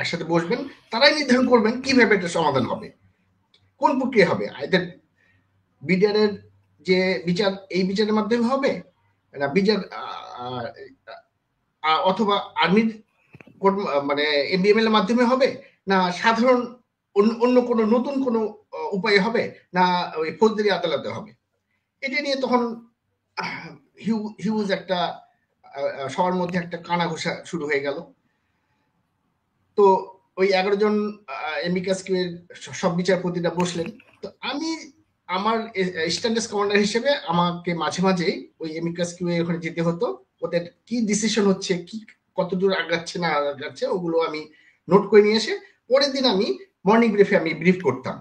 একসাথে বসবেন, তারাই নির্ধারণ করবেন কিভাবে একটা সমাধান হবে, কোন প্রক্রিয়া হবে। এদের বিডিআরের যে বিচার এই বিচারের মাধ্যমে হবে না, বিচার অথবা আর্মির মানে এমবিএমএল এর মাধ্যমে হবে, না সাধারণ অন্য কোনো নতুন কোনো উপায় হবে, না ওই ফৌজদারি আদালতে হবে। এটা নিয়ে তখন হিউজ একটা সবার মধ্যে একটা কানাঘুষা শুরু হয়ে গেল। তো ওই 11 জন এমিকাস কিউয়ের সব বিচারপতিরা বসলেন। তো আমি আমার স্ট্যান্ডার্ড কমান্ডার হিসেবে আমাকে মাঝে মাঝেই ওই এমিকাস কিউয়ে ওখানে যেতে হতো, ওদের কি ডিসিশন হচ্ছে, কি কতদূর আগাচ্ছে না আগাচ্ছে ওগুলো আমি নোট করে নিয়ে এসে পরের দিন আমি মর্নিং ব্রিফে আমি ব্রিফ করতাম।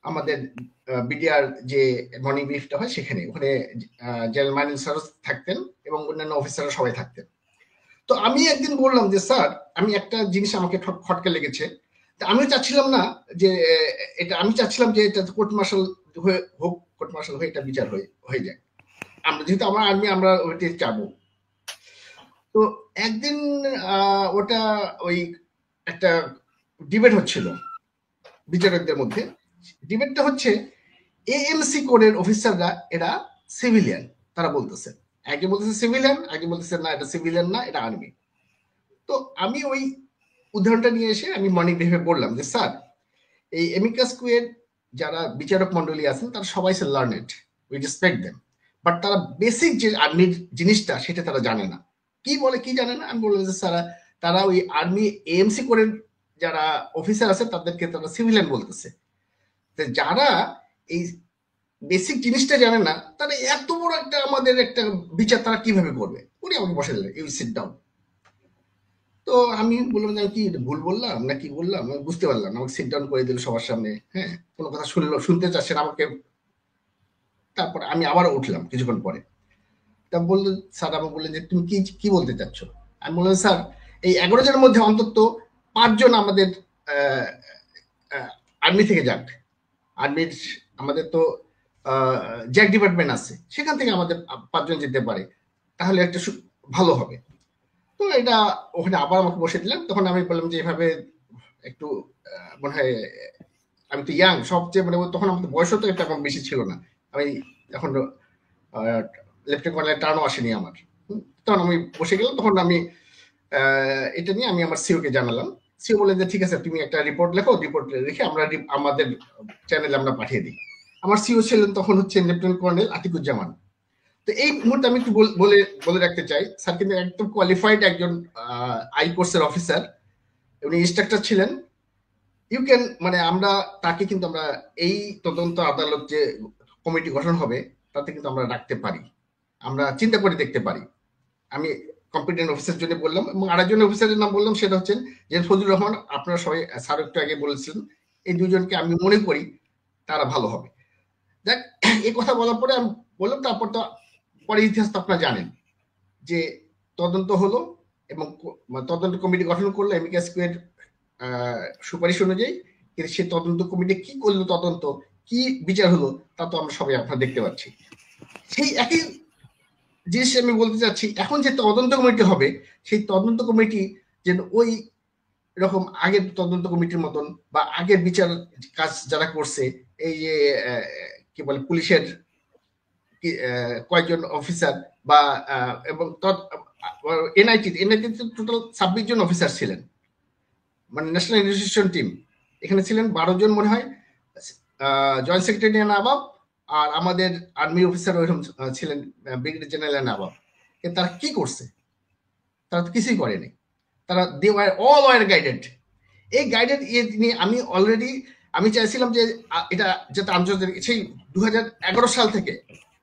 আমাদের বিডিআর যে মর্নিং ব্রিফটা হয় সেখানে, ওখানে জেনারেল মাইনুল স্যার থাকতেন এবং অন্যান্য অফিসাররা সবাই থাকতেন। তো আমি একদিন বললাম যে স্যার, আমি একটা জিনিস আমাকে খটকা লেগেছে, আমিও চাচ্ছিলাম না যে এটা, আমি চাচ্ছিলাম যে এটা কোর্ট মার্শাল হয়ে হোক, কোর্ট মার্শাল হয়ে এটা বিচার হয়ে যায়, আমরা যেহেতু আমার আর্মি আমরা ওইটা চাবো। তো একদিন ওটা ওই একটা ডিবেট হচ্ছিল বিচারকদের মধ্যে। ডিবেটটা হচ্ছে এএমসি কোডের অফিসাররা এরা সিভিলিয়ান, তারা বলতেছে, একজন বলতেছে সিভিলিয়ান, একজন বলতেছে না এটা সিভিলিয়ান না, এটা আর্মি। তো আমি ওই উদাহরণটা নিয়ে এসে আমি মর্নিং ব্রিফে বললাম যে স্যার, এই এমিকাস কিউয়ের যারা বিচারক মন্ডলী আছেন তারা সবাই learned, we respect them, but তারা বেসিক যে আর্মির জিনিসটা সেটা তারা জানে না। কি বলে কি জানে না? আমি বললাম যে স্যার, তারা ওই আর্মি এএমসি কোডের যারা অফিসার আছে তাদেরকে তারা সিভিলিয়ান বলতেছে। যারা এই বেসিক জিনিসটা জানে না তারা এত বড় একটা আমাদের একটা বিচার তারা কিভাবে করবে? উনি আমাকে বসে দিলেন, ইউ সিট ডাউন। তো আমি বললাম যে কি ভুল বললাম না কি বললাম, আমি বুঝতে পারলাম না। আমাকে সিট ডাউন করে দিল সবার সামনে, হ্যাঁ, কোনো কথা শুনতে চাচ্ছেন আমাকে। তারপর আমি আবার উঠলাম কিছুক্ষণ পরে। তা বললো স্যার, আমাকে বললেন যে তুমি কি বলতে চাচ্ছ? আমি বললাম স্যার, এই 11 জনের মধ্যে অন্তত 5 জন আমাদের আর্মি থেকে যাক। আর্মির আমাদের তো জ্যাক ডিপার্টমেন্ট আছে, সেখান থেকে আমাদের 5 জন যেতে পারে, তাহলে একটা ভালো হবে। তো এটা ওখানে আবার আমাকে বসে দিলাম। তখন আমি বললাম যে এভাবে একটু মনে হয়, আমি তো ইয়াং সবচেয়ে, মানে তখন আমাদের বয়সও তো এটা বেশি ছিল না, আমি এখন লেফটেন্যান্ট কর্নেল টার্নও আসেনি আমার। তখন আমি বসে গেলাম। তখন আমি এটা নিয়ে আমি আমার সিও কে জানালাম। সিও বলে যে ঠিক আছে, তুমি একটা রিপোর্ট লেখো, রিপোর্ট লিখে আমরা আমাদের চ্যানেলে আমরা পাঠিয়ে দিই। আমার সিও ছিলেন তখন হচ্ছে লেফটেন্যান্ট কর্নেল আতিকুজ্জামান। তো এই মুহূর্তে আমি একটু বলে রাখতে চাই, স্যার কিন্তু একদম কোয়ালিফাইড একজন আই কোর্সের অফিসার, উনি ইনস্ট্রাক্টর ছিলেন। ইউ ক্যান, মানে আমরা তাকে কিন্তু আমরা এই তদন্ত আদালত যে কমিটি গঠন হবে তাতে কিন্তু আমরা রাখতে পারি, আমরা চিন্তা করে দেখতে পারি। আমি কম্পিটেন্ট অফিসার জন্য বললাম, এবং আরেকজন অফিসারের নাম বললাম, সেটা হচ্ছেন যে ফজলুর রহমান। আপনারা সবাই স্যার একটু আগে বলেছিলেন, এই দুজনকে আমি মনে করি তারা ভালো হবে। দেখ, এই কথা বলার পরে আমি বললাম, তারপর তো পরে ইতিহাস তো আপনারা জানেন যে তদন্ত হলো এবং তদন্ত কমিটি গঠন করলো এমিকাস কিউয়ের সুপারিশ অনুযায়ী। কিন্তু সেই তদন্ত কমিটি কি করলো, তদন্ত কি বিচার হলো, তা তো আমরা সবাই আপনারা দেখতে পাচ্ছি। সেই একই জিনিস আমি বলতে চাচ্ছি, এখন যে তদন্ত কমিটি হবে সেই তদন্ত কমিটি যেন ওই রকম আগের তদন্ত কমিটির মতন বা আগের বিচার কাজ যারা করছে, এই যে কি বলে পুলিশের কয়েকজন অফিসার বা এবং এনআইটি টোটাল 26 জন অফিসার ছিলেন, মানে ন্যাশনাল ইনভেস্টিগেশন টিম। এখানে ছিলেন 12 জন মনে হয় জয়েন্ট সেক্রেটারি নাবাব, আর আমাদের আর্মি অফিসার ওইরকম ছিলেন ব্রিগেডিয়ার জেনারেল নাবাব। তারা কি করছে? তারা তো কিছুই করেনি। তারা they were all were guided. এই গাইডেড নিয়ে আমি অলরেডি আমি চাইছিলাম যে এটা যাতে আন্তর্জাতিক, সেই 2011 সাল থেকে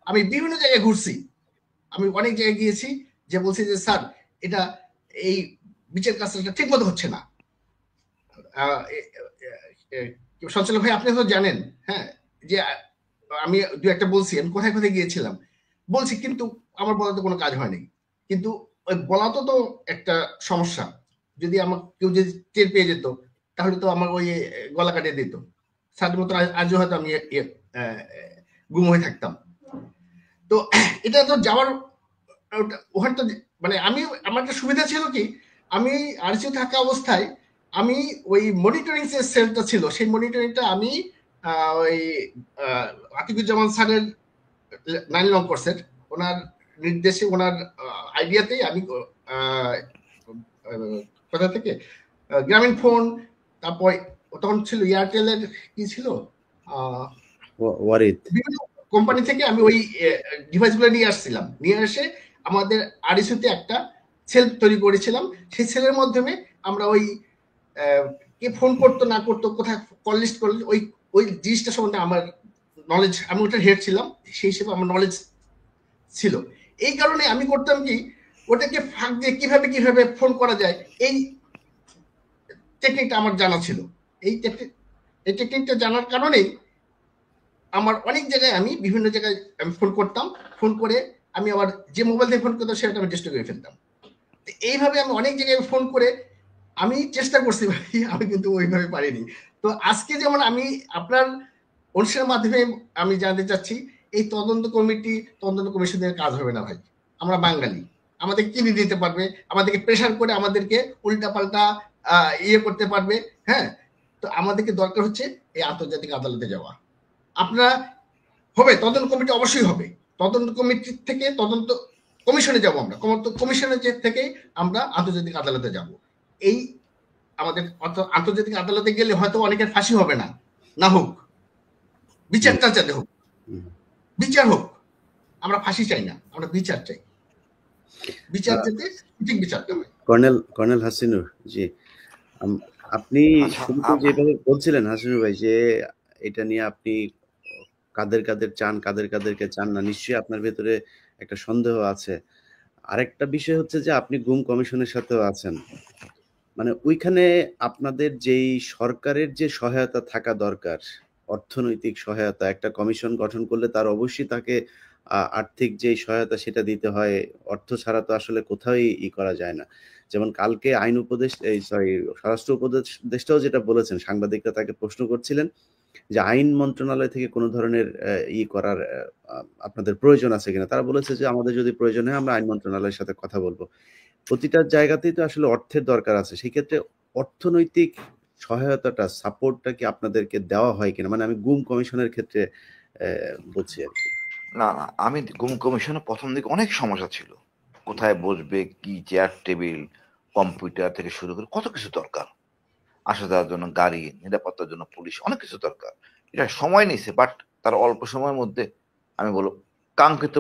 আমি বিভিন্ন জায়গায় ঘুরছি, আমি অনেক জায়গায় গিয়েছি, যে বলছি যে স্যার এটা এই বিচার কাজটা ঠিক মতো হচ্ছে না। সঞ্চালক ভাই আপনি তো জানেন, হ্যাঁ, যে আমি দু একটা বলছি, আমি কোথায় কোথায় গিয়েছিলাম বলছি, কিন্তু আমার বলাতে কোনো কাজ হয়নি। কিন্তু ওই বলা তো একটা সমস্যা, যদি আমার কেউ যদি টের পেয়ে যেত তাহলে তো আমার ওই গলা কাটিয়ে দিত, স্যার মতো আজও হয়তো আমি গুম হয়ে থাকতাম। তো এটা তো যাওয়ার ওখানে তো, মানে আমি, আমার একটা সুবিধা ছিল কি, আমি আরসিও থাকা অবস্থায় আমি ওই মনিটরিং যে সেলটা ছিল সেই মনিটরিংটা আমি ওই আতিকুজ্জামান স্যারের 9 নং কোর্সের ওনার নির্দেশে, ওনার আইডিয়াতেই আমি আহ, আহ, কোথা থেকে গ্রামীণ ফোন, তারপর তখন ছিল এয়ারটেলের কি ছিল, ওয়ারিদ। বিভিন্ন কোম্পানি থেকে আমি ওই ডিভাইস গুলো নিয়ে আসছিলাম, নিয়ে এসে আমাদের আরইসিতে একটা সেল তৈরি করেছিলাম। সেই সেলের মাধ্যমে আমরা ওই কে ফোন করতো না করতো, কোথায় কল লিস্ট করলে ওই ওই জিনিসটা সম্বন্ধে আমার নলেজ, আমি ওটার হেড ছিলাম, সেই হিসেবে আমার নলেজ ছিল। এই কারণে আমি করতাম কি, ওটাকে ফাঁক দিয়ে কিভাবে কিভাবে ফোন করা যায় এই টেকনিকটা আমার জানা ছিল। এই টেকনিকটা জানার কারণেই আমার অনেক জায়গায় আমি বিভিন্ন জায়গায় আমি ফোন করতাম, ফোন করে আমি আবার যে মোবাইল দিয়ে ফোন করতাম সেটা আমি ডিস্ট্রয় করে ফেলতাম। এইভাবে আমি অনেক জায়গায় ফোন করে আমি চেষ্টা করছি ভাই, আমি কিন্তু ওইভাবে পারিনি। তো আজকে যেমন আমি আপনার অনুষ্ঠানের মাধ্যমে আমি জানতে চাচ্ছি, এই তদন্ত কমিশনের কাজ হবে না ভাই। আমরা বাঙালি, আমাদের কিনে দিতে পারবে, আমাদেরকে প্রেশার করে আমাদেরকে উল্টা পাল্টা ইয়ে করতে পারবে। হ্যাঁ, তো আমাদেরকে দরকার হচ্ছে এই আন্তর্জাতিক আদালতে যাওয়া। আপনারা হবে, তদন্ত কমিটি অবশ্যই হবে, তদন্ত কমিটি থেকে তদন্ত কমিশনে যাব, আমরা কমিশনের থেকে আমরা আন্তর্জাতিক আদালতে যাব। এই আমাদের আন্তর্জাতিক আদালতে গেলে হয়তো অনেকের ফাঁসি হবে না, না হোক, বিচারটা যাতে হোক, বিচার হোক। আমরা ফাঁসি চাই না, আমরা বিচার চাই, বিচার যাতে ঠিক বিচারটা হয়। কর্নেল হাসিনুর জি, আপনি শুরুতে যেভাবে বলছিলেন হাসিনুর ভাই, যে এটা নিয়ে আপনি কাদের চান, কাদেরকে চান না, নিশ্চয়ই আপনার ভেতরে একটা সন্দেহ আছে। আরেকটা বিষয় হচ্ছে যে আপনি গুম কমিশনের সাথেও আছেন, মানে ওইখানে আপনাদের যেই সরকারের যে সহায়তা থাকা দরকার, অর্থনৈতিক সহায়তা, একটা কমিশন গঠন করলে তার অবশ্যই তাকে আর্থিক যেই সহায়তা সেটা দিতে হয়। অর্থ ছাড়া তো আসলে কোথাওই করা যায় না। যেমন কালকে স্বরাষ্ট্র উপদেষ্টাও যেটা বলেছেন, সাংবাদিকরা তাকে প্রশ্ন করছিলেন যে আইন মন্ত্রণালয় থেকে কোনো ধরনের করার আপনাদের প্রয়োজন আছে কিনা। তারা বলেছে যে আমাদের যদি প্রয়োজন হয় আমরা আইন মন্ত্রণালয়ের সাথে কথা বলবো। প্রতিটা জায়গাতেই তো আসলে অর্থের দরকার আছে। সেক্ষেত্রে অর্থনৈতিক সহায়তাটা, সাপোর্টটা কি আপনাদেরকে দেওয়া হয় কিনা? মানে আমি গুম কমিশনের ক্ষেত্রে বলছি আর কি। না, আমি গুম কমিশনে প্রথম দিকে অনেক সমস্যা ছিল, কোথায় বসবে, কি চেয়ার টেবিল, কম্পিউটার থেকে শুরু করে কত কিছু দরকার, আসা যাওয়ার জন্য গাড়ি, নিরাপত্তার জন্য পুলিশ, অনেক কিছু দরকার। এটা সময় নিয়েছে, বাট তার অল্প সময়ের মধ্যে আমি বলবো কাঙ্ক্ষিত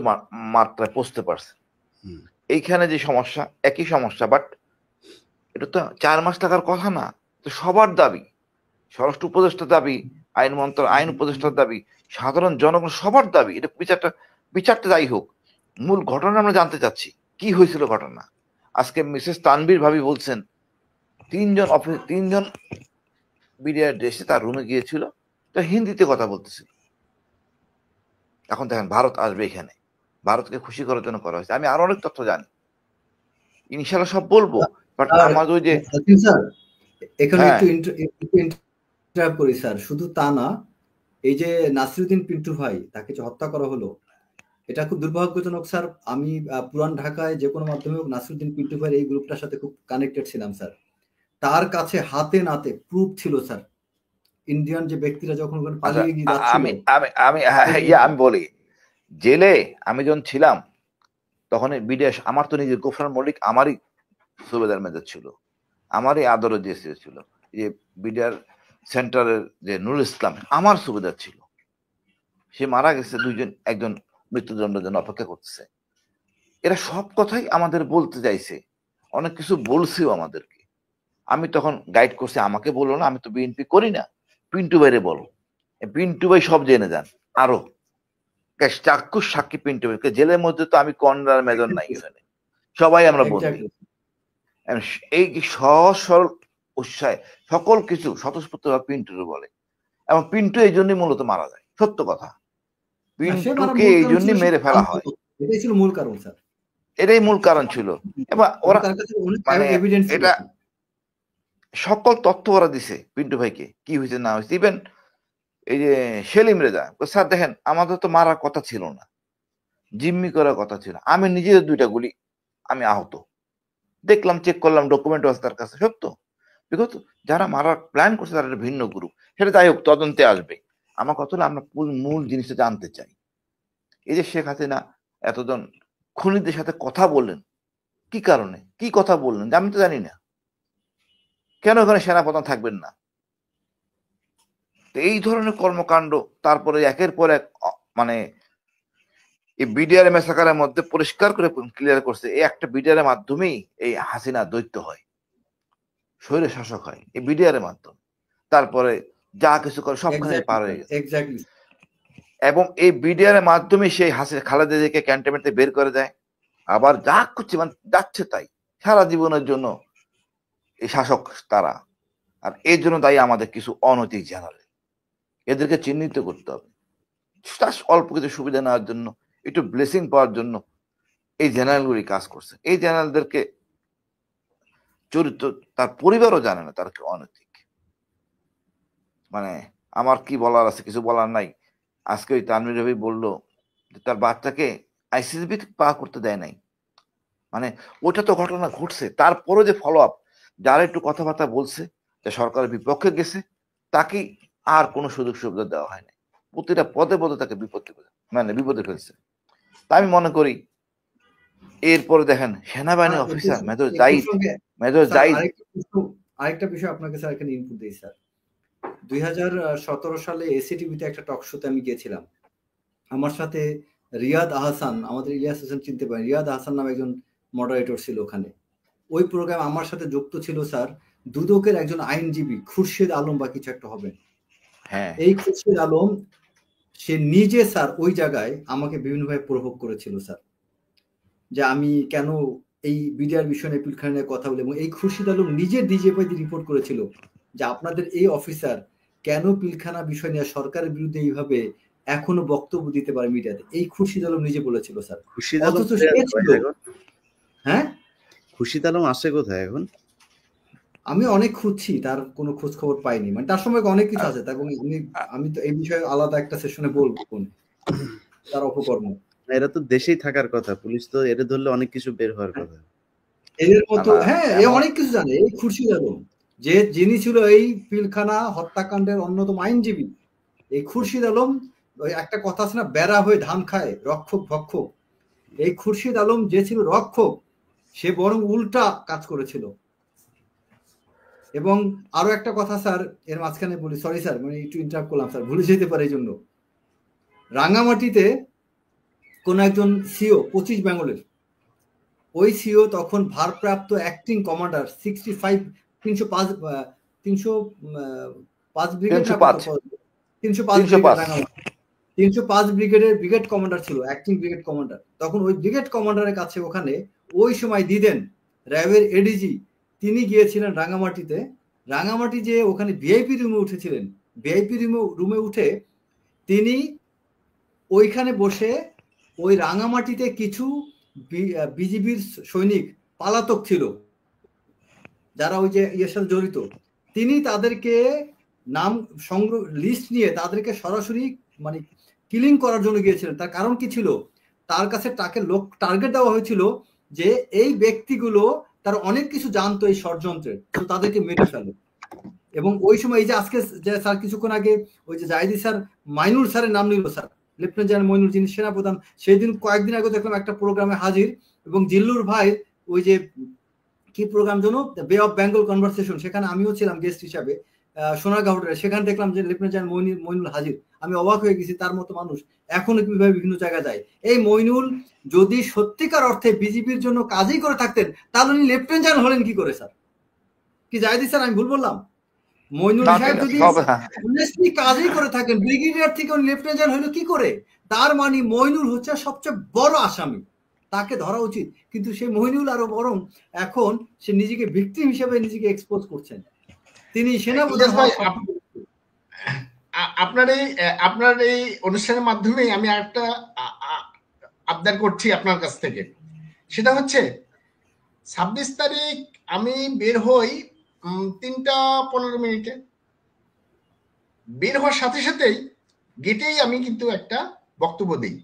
মাত্রায় পৌঁছতে পারছে। এইখানে যে সমস্যা, একই সমস্যা, বাট এটা তো 4 মাস থাকার কথা না। তো সবার দাবি, স্বরাষ্ট্র উপদেষ্টার দাবি, আইন উপদেষ্টার দাবি, সাধারণ জনগণ সবার দাবি, এটা বিচারটা যাই হোক, মূল ঘটনা আমরা জানতে চাচ্ছি, কি হয়েছিল ঘটনা। আজকে মিসেস তানভীর ভাবি বলছেন তিনজন বিডিআর দেশে তার রুমে গিয়েছিল, তো হিন্দিতে কথা বলতেছিল। এখন দেখেন ভারত আসবে এখানে, ভারতকে খুশি করার জন্য করা হয়েছে। আমি আরো অনেক তথ্য জানি, ইনশাল্লাহ সব বলবো, বাট আমার ওই যে এখানে একটু ইন্টারাপ্ট করি স্যার, শুধু তা না, এই যে নাসিরউদ্দিন পিন্টু ভাই, তাকে যে হত্যা করা হলো, এটা খুব দুর্ভাগ্যজনক স্যার। আমি পুরান ঢাকায় যে কোনো মাধ্যমে নাসিরউদ্দিন পিন্টু ভাইয়ের এই গ্রুপটার সাথে খুব কানেক্টেড ছিলাম স্যার। তার কাছে হাতে নাতে প্রুফ ছিল স্যার, ইন্ডিয়ান যে ব্যক্তিরা যখন পালিয়ে গিয়ে যাচ্ছিল। আমি বলি, জেলে আমি যখন ছিলাম তখন বিদেশ, আমার তো নিজের গোফরান মল্লিক আমারই সুবেদার মেজর ছিল, আমারই আদর ছিল, যে বিডিআর সেন্টারের যে নুরুল ইসলাম আমার সুবেদার ছিল, সে মারা গেছে, একজন মৃত্যুদণ্ডের জন্য অপেক্ষা করতেছে। এরা সব কথাই আমাদের বলতে চাইছে, অনেক কিছু বলছেও আমাদেরকে। আমি তখন গাইড করছি, আমাকে বললো না, আমি তো বিএনপি করি না, পিন্টু ভাইরে বলো। পিন্টু ভাই সব জেনে যান, আরো চাক্ষুষ সাক্ষী পিন্টু ভাই। জেলের মধ্যে তো আমি কর্নার মেজর নাই, এখানে সবাই আমরা বন্ধু। এই সহজ সরল উৎসাহে সকল কিছু স্বতঃস্ফূর্ত পিন্টুর বলে, এবং পিন্টু এই জন্যই মূলত মারা যায়। সত্য কথা, পিন্টুকে এই জন্যই মেরে ফেলা হয়, এটাই ছিল মূল কারণ স্যার, এটাই মূল কারণ ছিল। এবার ওরা মানে এটা সকল তথ্য ওরা দিছে পিন্টু ভাইকে, কি হয়েছে না হয়েছে। ইভেন এই যে সেলিম রেজা, স্যার দেখেন আমাদের তো মারার কথা ছিল না, জিম্মি করার কথা ছিল, আমি নিজের 2টা গুলি আমি আহত, দেখলাম, চেক করলাম, ডকুমেন্ট আছে তার কাছে, সত্য। বিকজ যারা মারার প্ল্যান করছে তারা একটা ভিন্ন গ্রুপ, সেটা যাই হোক তদন্তে আসবে। আমার কথা হলো আমরা মূল জিনিসটা জানতে চাই। এই যে শেখ হাসিনা এতজন খুনিদের সাথে কথা বললেন, কি কারণে, কি কথা বললেন আমি তো জানি না, কেন ওখানে সেনাপ্রধান থাকবেন না? এই ধরনের কর্মকাণ্ড, তারপরে একের পর এক মানে এই বিডিআর মেসাকারের মধ্যে পরিষ্কার করে ক্লিয়ার করছে, এই একটা বিডিআর এর মাধ্যমেই এই হাসিনা দৈত্য হয়, স্বৈর শাসক হয় এই বিডিআর এর মাধ্যমে। তারপরে যা কিছু করে সবখানে পার হয়ে গেছে। এক্স্যাক্টলি। এবং এই বিডিআর এর মাধ্যমে সেই খালেদা জিয়াকে ক্যান্টনমেন্ট থেকে বের করে দেয়, আবার যা করছে মানে যাচ্ছে তাই, সারা জীবনের জন্য এই শাসক তারা। আর এর জন্য দায়ী আমাদের কিছু অনৈতিক জেনারেল, এদেরকে চিহ্নিত করতে হবে। অল্প কিছু সুবিধা নেওয়ার জন্য, একটু ব্লেসিং পাওয়ার জন্য এই জেনারেলগুলি কাজ করছে। এই জেনারেলদেরকে চরিত্র তার পরিবারও জানে না তারা কি অনৈতিক। মানে আমার কি বলার আছে, কিছু বলার নাই। আজকে ওই তানভীর রবি বললো যে তার বাচ্চাকে আইসিসবি পাওয়া করতে দেয় নাই, মানে ওটা তো ঘটনা ঘটছে, তারপরে যে ফলো আপ, যারা একটু কথাবার্তা বলছে যে সরকারের বিপক্ষে গেছে, তাকে আর কোনো সুযোগ সুবিধা দেওয়া হয় না, প্রতিটা পদে পদে তাকে বিপদে ফেলছে। তা আমি মনে করি এরপরে দেখেন সেনাবাহিনী অফিসার মেজর জাহিদ আরেকটা বিষয় আপনাকে স্যার এখানে ইনপুট দিই স্যার। 2017 সালে এসিটিভিতে একটা টক শোতে আমি গিয়েছিলাম। আমার সাথে রিয়াদ আহসান, আমাদের ইলিয়াস হোসেন চিনতে পারেন, রিয়াদ আহসান নামে একজন মডারেটর ছিল ওখানে। ওই প্রোগ্রাম আমার সাথে যুক্ত ছিল স্যার দুদকের একজন আইনজীবী খুরশেদ আলম বা কিছু একটা হবে। হ্যাঁ, এই খুরশেদ আলম সে নিজে স্যার ওই জায়গায় আমাকে বিভিন্নভাবে প্রভোগ করেছিল স্যার, যে আমি কেন এই বিডিআর বিষয় নিয়ে পিলখানা নিয়ে কথা বলি। এবং এই খুরশিদ আলম নিজে ডিজিএফআইতে রিপোর্ট করেছিল যে আপনাদের এই অফিসার কেন পিলখানা বিষয় নিয়ে সরকারের বিরুদ্ধে এইভাবে এখনো বক্তব্য দিতে পারে মিডিয়াতে। এই খুরশিদ আলম নিজে বলেছিল স্যার। অথচ সে ছিল, হ্যাঁ খুরশিদ আলম আসে কোথায় এখন? আমি অনেক খুঁজছি, তার কোনো খোঁজ খবর পাইনি। মানে তার সময় অনেক কিছু আছে, এবং আমি তো এই বিষয়ে আলাদা একটা সেশনে বলবো তার অপকর্ম। এরা তো দেশেই থাকার কথা, পুলিশ তো এর ধরলে অনেক কিছু বের হওয়ার কথা। এদের মতো হ্যাঁ, এ অনেক কিছু জানে। এই খুরশিদ আলম যিনি ছিল এই পিলখানা হত্যাকাণ্ডের অন্যতম আইনজীবী, এই খুরশিদ আলম, ওই একটা কথা আছে না, বেড়া হয়ে ধান খায় রক্ষক ভক্ষক। এই খুরশিদ আলম যে ছিল রক্ষক, সে বরং উল্টা কাজ করেছিল। এবং আরো একটা কথা স্যার এর মাঝখানে বলি, সরি স্যার, মানে একটু ইন্টারাপ্ট করলাম স্যার, ভুলে যেতে পারে এই জন্য। রাঙামাটিতে কোন একজন সিও 25 বেঙ্গলের, ওই সিও তখন ভারপ্রাপ্ত অ্যাক্টিং কমান্ডার 305 ব্রিগেডের ব্রিগেড কমান্ডার ছিল, অ্যাক্টিং ব্রিগেড কমান্ডার। তখন ওই ব্রিগেড কমান্ডারের কাছে ওখানে ওই সময় দিদেন র্যাবের এডিজি, তিনি গিয়েছিলেন রাঙামাটিতে। রাঙামাটি যে ওখানে ভিআইপি রুমে উঠেছিলেন, ভিআইপি রুমে উঠে তিনি ওইখানে বসে ওই রাঙামাটিতে কিছু বিজিবির সৈনিক পালাতক ছিল যারা ওই যে ইয়ের সাথে জড়িত, তিনি তাদেরকে নাম সংগ্রহ লিস্ট নিয়ে তাদেরকে সরাসরি মানে কিলিং করার জন্য গিয়েছিলেন। তার কারণ কি ছিল, তার কাছে তাকে টার্গেট দেওয়া হয়েছিল যে এই ব্যক্তিগুলো তার অনেক কিছু জানতো এই ষড়যন্ত্রের, তো তাদেরকে মেরে ফেলে। এবং ওই সময় এই যে আজকে যে স্যার কিছুক্ষণ আগে ওই যে জাহিদি স্যার মাইনুর স্যারের নাম নিল স্যার, লেফটেন্যান্ট জেনারেল মইনুল, যিনি সেনাপ্রধান, সেই দিন কয়েকদিন আগে দেখলাম একটা প্রোগ্রামে হাজির, এবং জিল্লুর ভাই ওই যে কি প্রোগ্রাম জন্য, বে অফ বেঙ্গল কনভারসেশন, সেখানে আমিও ছিলাম গেস্ট হিসাবে সোনারগাঁও হোটেলে। সেখানে দেখলাম যে লেফটেন্যান্ট জেনারেল মইনুল হাজির। আমি অবাক হয়ে গেছি, তার মতো মানুষ এখনো কিভাবে বিভিন্ন জায়গায় যায়। এই মইনুল যদি সত্যিকার অর্থে বিজেপির জন্য কাজই করে থাকতেন, তাহলে উনি লেফটেন্যান্ট জেনারেল হলেন কি করে স্যার? কি জাহিদি স্যার আমি ভুল বললাম? মইনুল সাহেব যদি কাজই করে থাকেন, ব্রিগেডিয়ার থেকে উনি লেফটেন্যান্ট জেনারেল হলো কি করে? তার মানে মইনুল হচ্ছে সবচেয়ে বড় আসামি, তাকে ধরা উচিত। কিন্তু সে মইনুল আরো বরং এখন সে নিজেকে ভিকটিম হিসেবে নিজেকে এক্সপোজ করছেন। তিনি সেনাপ্রধান। আপনার এই অনুষ্ঠানের মাধ্যমে আমি একটা আবদার করছি আপনার কাছ থেকে, সেটা হচ্ছে 26 তারিখ আমি বের হই 3:15 বের হওয়ার সাথে সাথেই গেটেই আমি কিন্তু একটা বক্তব্য দিই।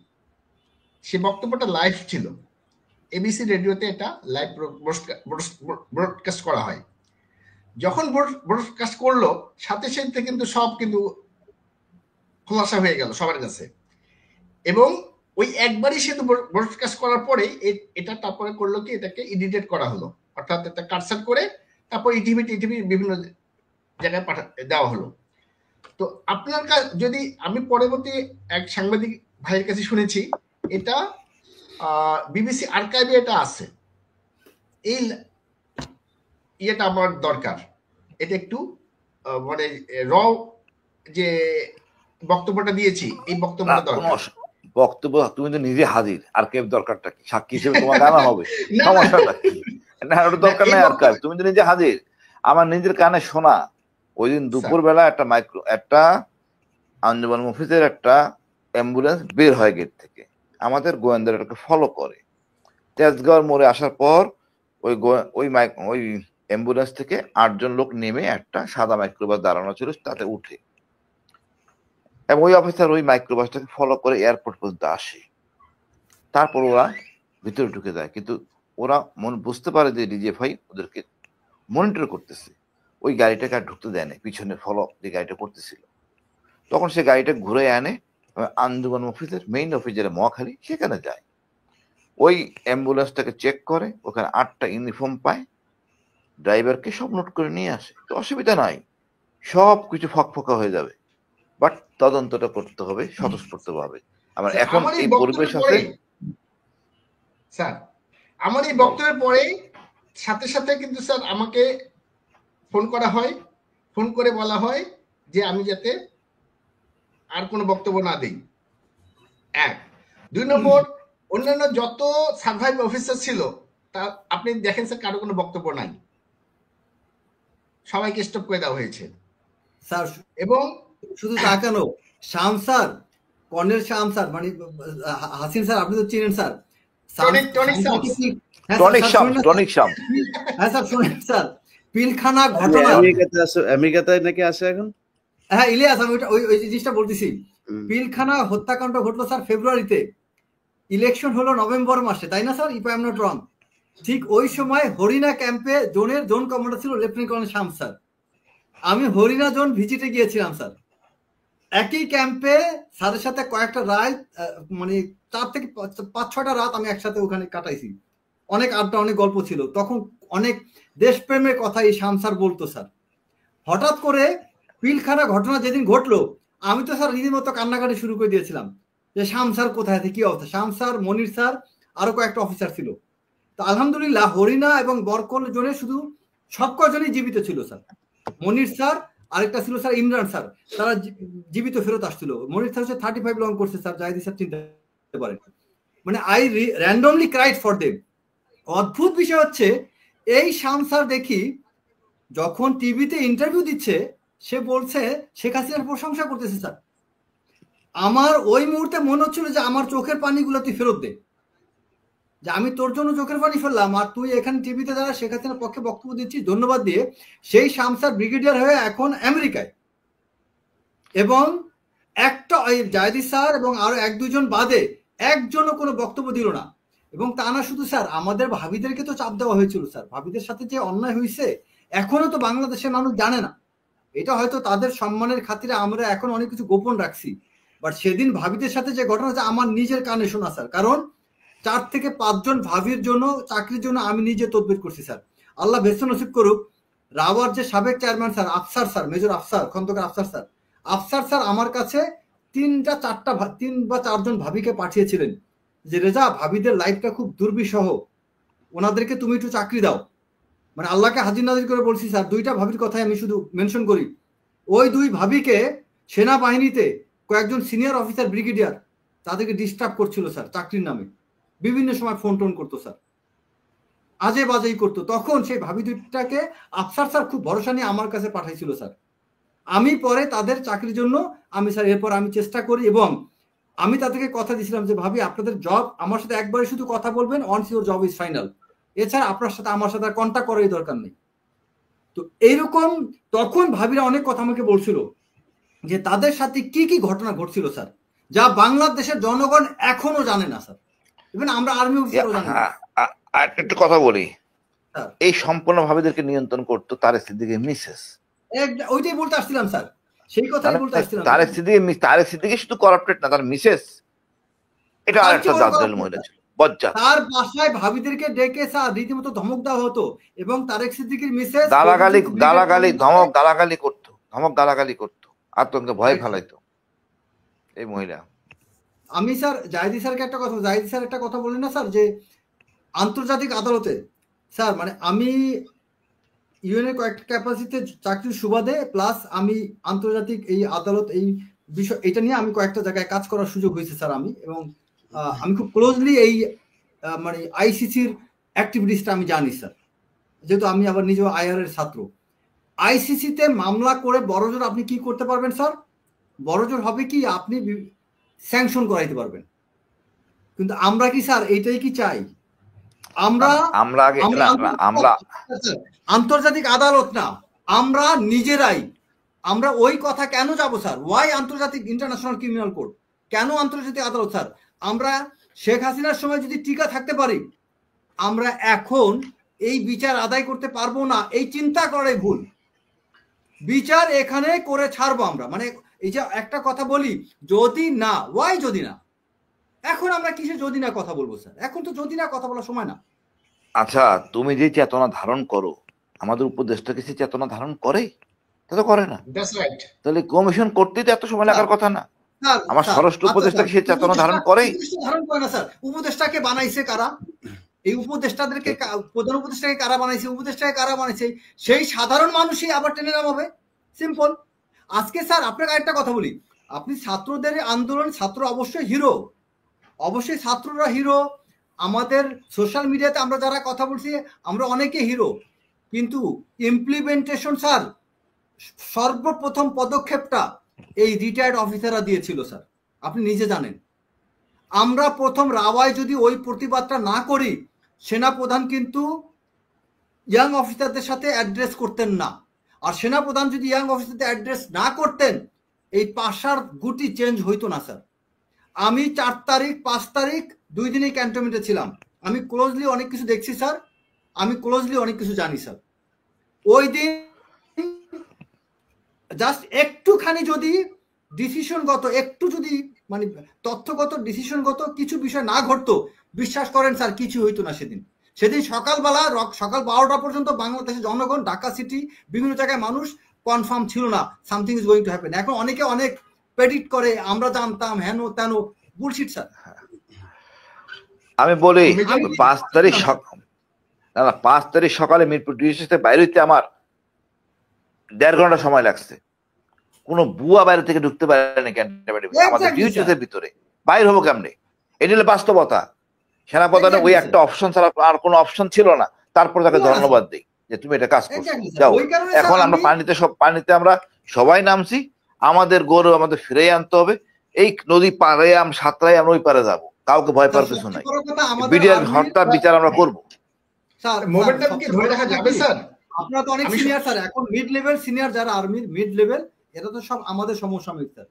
সে বক্তব্যটা লাইভ ছিল, এবিসি রেডিওতে এটা লাইভ ব্রডকাস্ট করা হয়। যখন ব্রডকাস্ট করলো সাথে সাথে কিন্তু সব কিন্তু খোলাসা হয়ে গেল সবার কাছে। এবং ওই একবারই সেতু ব্রডকাস্ট করার পরে এটা তারপরে করলো কি এটাকে এডিটেড করা হলো, অর্থাৎ এটা কাটসাট করে তারপর ইটিভি বিভিন্ন জায়গায় দেওয়া হলো। তো আপনার যদি আমি পরবর্তী এক সাংবাদিক ভাইয়ের কাছে শুনেছি এটা বিবিসি আর্কাইভে এটা আছে, এই ইয়েটা আমার দরকার, এটা একটু মানে র যে বক্তব্যটা দিয়েছি এই বক্তব্যটা দরকার। বক্তব্য তুমি তো নিজে হাজির, আর্কাইভ দরকারটা কি? সাক্ষী হিসেবে তোমার জানা হবে, সমস্যাটা কি? না ওটা দরকার নাই আর্কাইভ, তুমি তো নিজে হাজির। আমার নিজের কানে শোনা ওই দিন দুপুর বেলা একটা আঞ্জুমান মুফিজের একটা অ্যাম্বুলেন্স বের হয় গেট থেকে, আমাদের গোয়েন্দারা এটাকে ফলো করে। তেজগাঁওর মোড়ে আসার পর ওই অ্যাম্বুলেন্স থেকে 8 জন লোক নেমে একটা সাদা মাইক্রোবাস দাঁড়ানো ছিল তাতে উঠে, এবং ওই অফিসার ওই মাইক্রোবাসটাকে ফলো করে এয়ারপোর্ট পর্যন্ত আসে। তারপর ওরা ভিতরে ঢুকে যায়, কিন্তু ওরা বুঝতে পারে যে ডিজিএফআই ওদেরকে মনিটর করতেছে, ওই গাড়িটাকে আর ঢুকতে দেয় না, পিছনে ফলো যে গাড়িটা করতেছিল। তখন সে গাড়িটা ঘুরে আনে আঞ্জুমান অফিসের মেইন অফিসের মহাখালী, সেখানে যায়। ওই অ্যাম্বুলেন্সটাকে চেক করে, ওখানে 8টা ইউনিফর্ম পায়, ড্রাইভারকে সব নোট করে নিয়ে আসে। তো অসুবিধা নাই, সব কিছু ফকফকা হয়ে যাবে, বাট তদন্তটা করতে হবে স্বতঃস্ফূর্তভাবে। আমার এখন এই পরিবেশ আছে স্যার। আমার এই বক্তব্যের পরে সাথে সাথে কিন্তু স্যার আমাকে ফোন করা হয়, ফোন করে বলা হয় যে আমি যাতে আর কোনো বক্তব্য না দিই। 1 2 নম্বর, অন্যান্য যত সার্ভাইভ অফিসার ছিল তা আপনি দেখেন স্যার কারো কোনো বক্তব্য নাই, সবাইকে স্টপ করে দেওয়া হয়েছে স্যার। এবং শুধু তা কেন, শাম স্যার, কর্নেল শাম স্যার, মানে হাসিন স্যার আপনি তো চিনেন স্যার, হ্যাঁ স্যার শুনেন স্যার, পিলখানা ঘটনা আমেরিকাতে নাকি আছে এখন। হ্যাঁ ইলিয়াস, আমি ওই জিনিসটা বলতেছি। পিলখানা হত্যাকাণ্ড ঘটলো স্যার ফেব্রুয়ারিতে, ইলেকশন হলো নভেম্বর মাসে, তাই না sir? If I am not wrong. ঠিক ওই সময় হরিণা ক্যাম্পে জোন কমান্ডার ছিল লেফটেন্যান্ট কর্নেল শাম স্যার। আমি হরিণা জোন ভিজিটে গিয়েছিলাম স্যার। একই ক্যাম্পে স্যারের সাথে কয়েকটা রাত, মানে 4 থেকে 5-6টা রাত আমি একসাথে ওখানে কাটাইছি। অনেক আড্ডা, অনেক গল্প ছিল। তখন অনেক দেশপ্রেমের কথা এই শাম স্যার বলতো স্যার। হঠাৎ করে পিলখানা ঘটনা যেদিন ঘটলো, আমি তো স্যার রীতিমতো কান্নাকাটি শুরু করে দিয়েছিলাম যে শাম স্যার কোথায় আছে, কি অবস্থা। শাম স্যার, মনির স্যার, আরো কয়েকটা অফিসার ছিল। তো আলহামদুলিল্লাহ হরিণা এবং বরকল জোনে শুধু সব কজনই জীবিত ছিল স্যার। মনির স্যার, আরেকটা ছিল স্যার ইমরান স্যার, তারা জীবিত ফেরত আসছিল। মনির স্যার হচ্ছে 35 লং করছে স্যার, জাহিদি স্যার চিনতে পারেন। মানে I randomly cried for them. অদ্ভুত বিষয় হচ্ছে এই শাম স্যার দেখি যখন টিভিতে ইন্টারভিউ দিচ্ছে, সে বলছে শেখ হাসিনার প্রশংসা করতেছে স্যার। আমার ওই মুহূর্তে মনে হচ্ছিল যে আমার চোখের পানিগুলো তুই ফেরত দে, যে আমি তোর জন্য চোখের পানি ফেললাম আর তুই এখানে টিভিতে দ্বারা শেখ হাসিনার পক্ষে বক্তব্য দিচ্ছিস, ধন্যবাদ দিয়ে। সেই শাম স্যার ব্রিগেডিয়ার হয়ে এখন আমেরিকায়, এবং একটা জাহিদি স্যার এবং আরো 1-2 জন বাদে একজনও কোনো বক্তব্য দিল না। এবং তা না শুধু স্যার, আমাদের ভাবিদেরকে তো চাপ দেওয়া হয়েছিল স্যার। ভাবিদের সাথে যে অন্যায় হয়েছে এখনো তো বাংলাদেশের মানুষ জানে না। এটা হয়তো তাদের সম্মানের খাতিরে আমরা এখন অনেক কিছু গোপন রাখছি, বাট সেদিন ভাবিদের সাথে যে ঘটনা হচ্ছে আমার নিজের কানে শোনা স্যার। কারণ 4 থেকে 5 জন ভাবির জন্য চাকরির জন্য আমি নিজে তদবির করছি স্যার। আল্লাহ বেস্ত নসিব করুক, রাওয়ার যে সাবেক chairman sir Afsar sir, major Afsar, Khandakar Afsar sir আমার কাছে 3 বা 4 জন ভাবিকে পাঠিয়েছিলেন যে রেজা, ভাবিদের লাইফটা খুব দুর্বিষহ, ওনাদেরকে তুমি একটু চাকরি দাও। মানে আল্লাহকে হাজির নাজির করে বলছি স্যার। 2টা ভাবির কথাই আমি শুধু মেনশন করি। ওই 2 ভাবিকে সেনাবাহিনীতে কয়েকজন সিনিয়র অফিসার, ব্রিগেডিয়ার, তাদেরকে ডিস্টার্ব করছিল স্যার চাকরির নামে। বিভিন্ন সময় ফোন টোন করতো স্যার, আজে বাজেই করতো। তখন সেই ভাবি 2টাকে আফসার স্যার খুব ভরসা নিয়ে আমার কাছে পাঠাইছিল স্যার। আমি পরে তাদের চাকরির জন্য আমি স্যার এরপর আমি চেষ্টা করি, এবং আমি তাদেরকে কথা দিয়েছিলাম যে ভাবি আপনাদের জব আমার সাথে একবারে শুধু কথা বলবেন, once your job is final, এছাড়া আপনার সাথে আমার সাথে কন্ট্যাক্ট করারই দরকার নেই। তো এইরকম তখন ভাবিরা অনেক কথা আমাকে বলছিল যে তাদের সাথে কি কি ঘটনা ঘটছিল স্যার, যা বাংলাদেশের জনগণ এখনো জানে না স্যার। ইভেন আমরা আর্মি অফিসারও জানি না। একটা কথা বলি, এই সম্পূর্ণ ভাবিদেরকে নিয়ন্ত্রণ করতো তারেক সিদ্দিকীর মিসেস। ওইটাই বলতে আসছিলাম স্যার, সেই কথাই বলতে আসছিলাম। তারেক সিদ্দিকী শুধু করাপ্টেড না, তার মিসেস এটা তার আরেকটা চেয়ে বড় জাদ্রেল কথা, মহিলা ছিল, বজ্জাত। তার বাসায় ভাবিদেরকে ডেকে স্যার রীতিমতো ধমক দেওয়া হতো এবং তারেক সিদ্দিকীর মিসেস ধমক গালাগালি করতো, আতঙ্কে ভয় Right, sir. ফেলাইতো এই মহিলা। আমি স্যার জাহিদি স্যারকে একটা কথা, জাহিদি স্যার একটা কথা বলি না স্যার, যে আন্তর্জাতিক আদালতে স্যার মানে আমি ইউএনের কয়েকটা ক্যাপাসিটিতে চাকরির সুবাদে প্লাস আমি আন্তর্জাতিক এই আদালত এই বিষয় এটা নিয়ে আমি কয়েকটা জায়গায় কাজ করার সুযোগ হয়েছে স্যার আমি, এবং আমি খুব ক্লোজলি এই মানে আইসিসির অ্যাক্টিভিটিসটা আমি জানি স্যার, যেহেতু আমি আবার নিজেও আইআর এর ছাত্র। আইসিসিতে মামলা করে বড়জোর আপনি কি করতে পারবেন স্যার? বড়জোর হবে কি আপনি স্যাংশন করাইতে পারবেন, কিন্তু আমরা কি স্যার এইটাই কি চাই? আমরা আন্তর্জাতিক আদালত না, আমরা নিজেরাই আমরা ওই কথা কেন যাব স্যার? ওয়াই আন্তর্জাতিক ইন্টারন্যাশনাল ক্রিমিনাল কোর্ট, কেন আন্তর্জাতিক আদালত স্যার? আমরা শেখ হাসিনার সময় যদি টিকা থাকতে পারি, আমরা এখন এই বিচার আদায় করতে পারবো না, এই চিন্তা করে ভুল। বিচার এখানে করে ছাড়বো আমরা, মানে এই যে একটা কথা বলি যদি না, ওয়াই যদি না, এখন আমরা কিসে যদি না কথা বলবো স্যার? এখন তো যদি না কথা বলার সময় না। আচ্ছা, তুমি যে চেতনা ধারণ করো, আমাদের উপদেষ্টা কি সেই চেতনা ধারণ করে? তা তো করে না। তাহলে কমিশন করতেই তো এত সময় লাগার কথা না। আমার স্বরাষ্ট্র উপদেষ্টা কি সেই চেতনা ধারণ করে? ধারণ করে না স্যার। উপদেষ্টাকে বানাইছে কারা? এই উপদেষ্টাদেরকে প্রধান উপদেষ্টাকে কারা বানাইছে? উপদেষ্টাকে কারা বানাইছে? সেই সাধারণ মানুষই আবার টেনে নামাবে। সিম্পল। আজকে স্যার আপনাকে আরেকটা কথা বলি, আপনি ছাত্রদের আন্দোলন, ছাত্র অবশ্যই হিরো, অবশ্যই ছাত্ররা হিরো, আমাদের সোশ্যাল মিডিয়াতে আমরা যারা কথা বলছি আমরা অনেকে হিরো, কিন্তু ইমপ্লিমেন্টেশন স্যার সর্বপ্রথম পদক্ষেপটা এই রিটায়ার্ড অফিসাররা দিয়েছিল স্যার, আপনি নিজে জানেন। আমরা প্রথম রাওয়ায় যদি ওই প্রতিবাদটা না করি, সেনাপ্রধান কিন্তু ইয়াং অফিসারদের সাথে অ্যাড্রেস করতেন না, আর সেনাপ্রধান যদি ইয়াং অফিসারদের অ্যাড্রেস না করতেন এই পাশার গুটি চেঞ্জ হইতো না স্যার। আমি 4 তারিখ 5 তারিখ 2 দিনই ক্যান্টনমেন্টে ছিলাম, আমি ক্লোজলি অনেক কিছু দেখছি স্যার, আমি ক্লোজলি অনেক কিছু জানি স্যার। ওই দিন জাস্ট একটুখানি যদি ডিসিশনগত, একটু যদি মানে তথ্যগত ডিসিশনগত কিছু বিষয় না ঘটতো, বিশ্বাস করেন স্যার কিছু হইতো না সেদিন। সেদিন সকালবেলা সকাল 12টা পর্যন্ত বাংলাদেশের জনগণ, ঢাকা সিটি, বিভিন্ন জায়গায় মানুষ কনফার্ম ছিল না something is going to happen. এখন অনেকে অনেক প্রেডিক্ট করে, আমরা জানতাম হেন তেন, বুলশিট স্যার। আমি বলি 5 তারিখ না 5 তারিখ সকালে মিরপুর ডিসিতে বাইরে হইতে আমার 1.5 ঘন্টা সময় লাগছে। কোনো বুয়া বাইরে থেকে ঢুকতে পারে না ক্যান্টনমেন্টে, আমাদের ডিউটিতে ভিতরে বাইর হবো কেমনে? এটা হলো বাস্তবতা। সেনাপ্রধানের ওই একটা অপশন ছাড়া আর কোনো অপশন ছিল না। তারপর তাকে ধন্যবাদ দিই যে তুমি এটা কাজ করছো, যাও। এখন আমরা পানিতে আমরা সবাই নামছি, আমাদের গৌরব আমাদের ফিরে আনতে হবে। এই নদী পারে সাঁতরাই আমরা ওই পারে যাবো, কাউকে ভয় পাওয়ার কিছু নাই। বিডিআর হত্যার বিচার আমরা করবো স্যার। মোমেন্টাম কি ধরে রাখা যাবে স্যার? আপনারা তো অনেক সিনিয়র স্যার, এখন মিড লেভেল সিনিয়র যারা আর্মির মিড লেভেল, এটা তো সব আমাদের সমসাময়িক স্যার।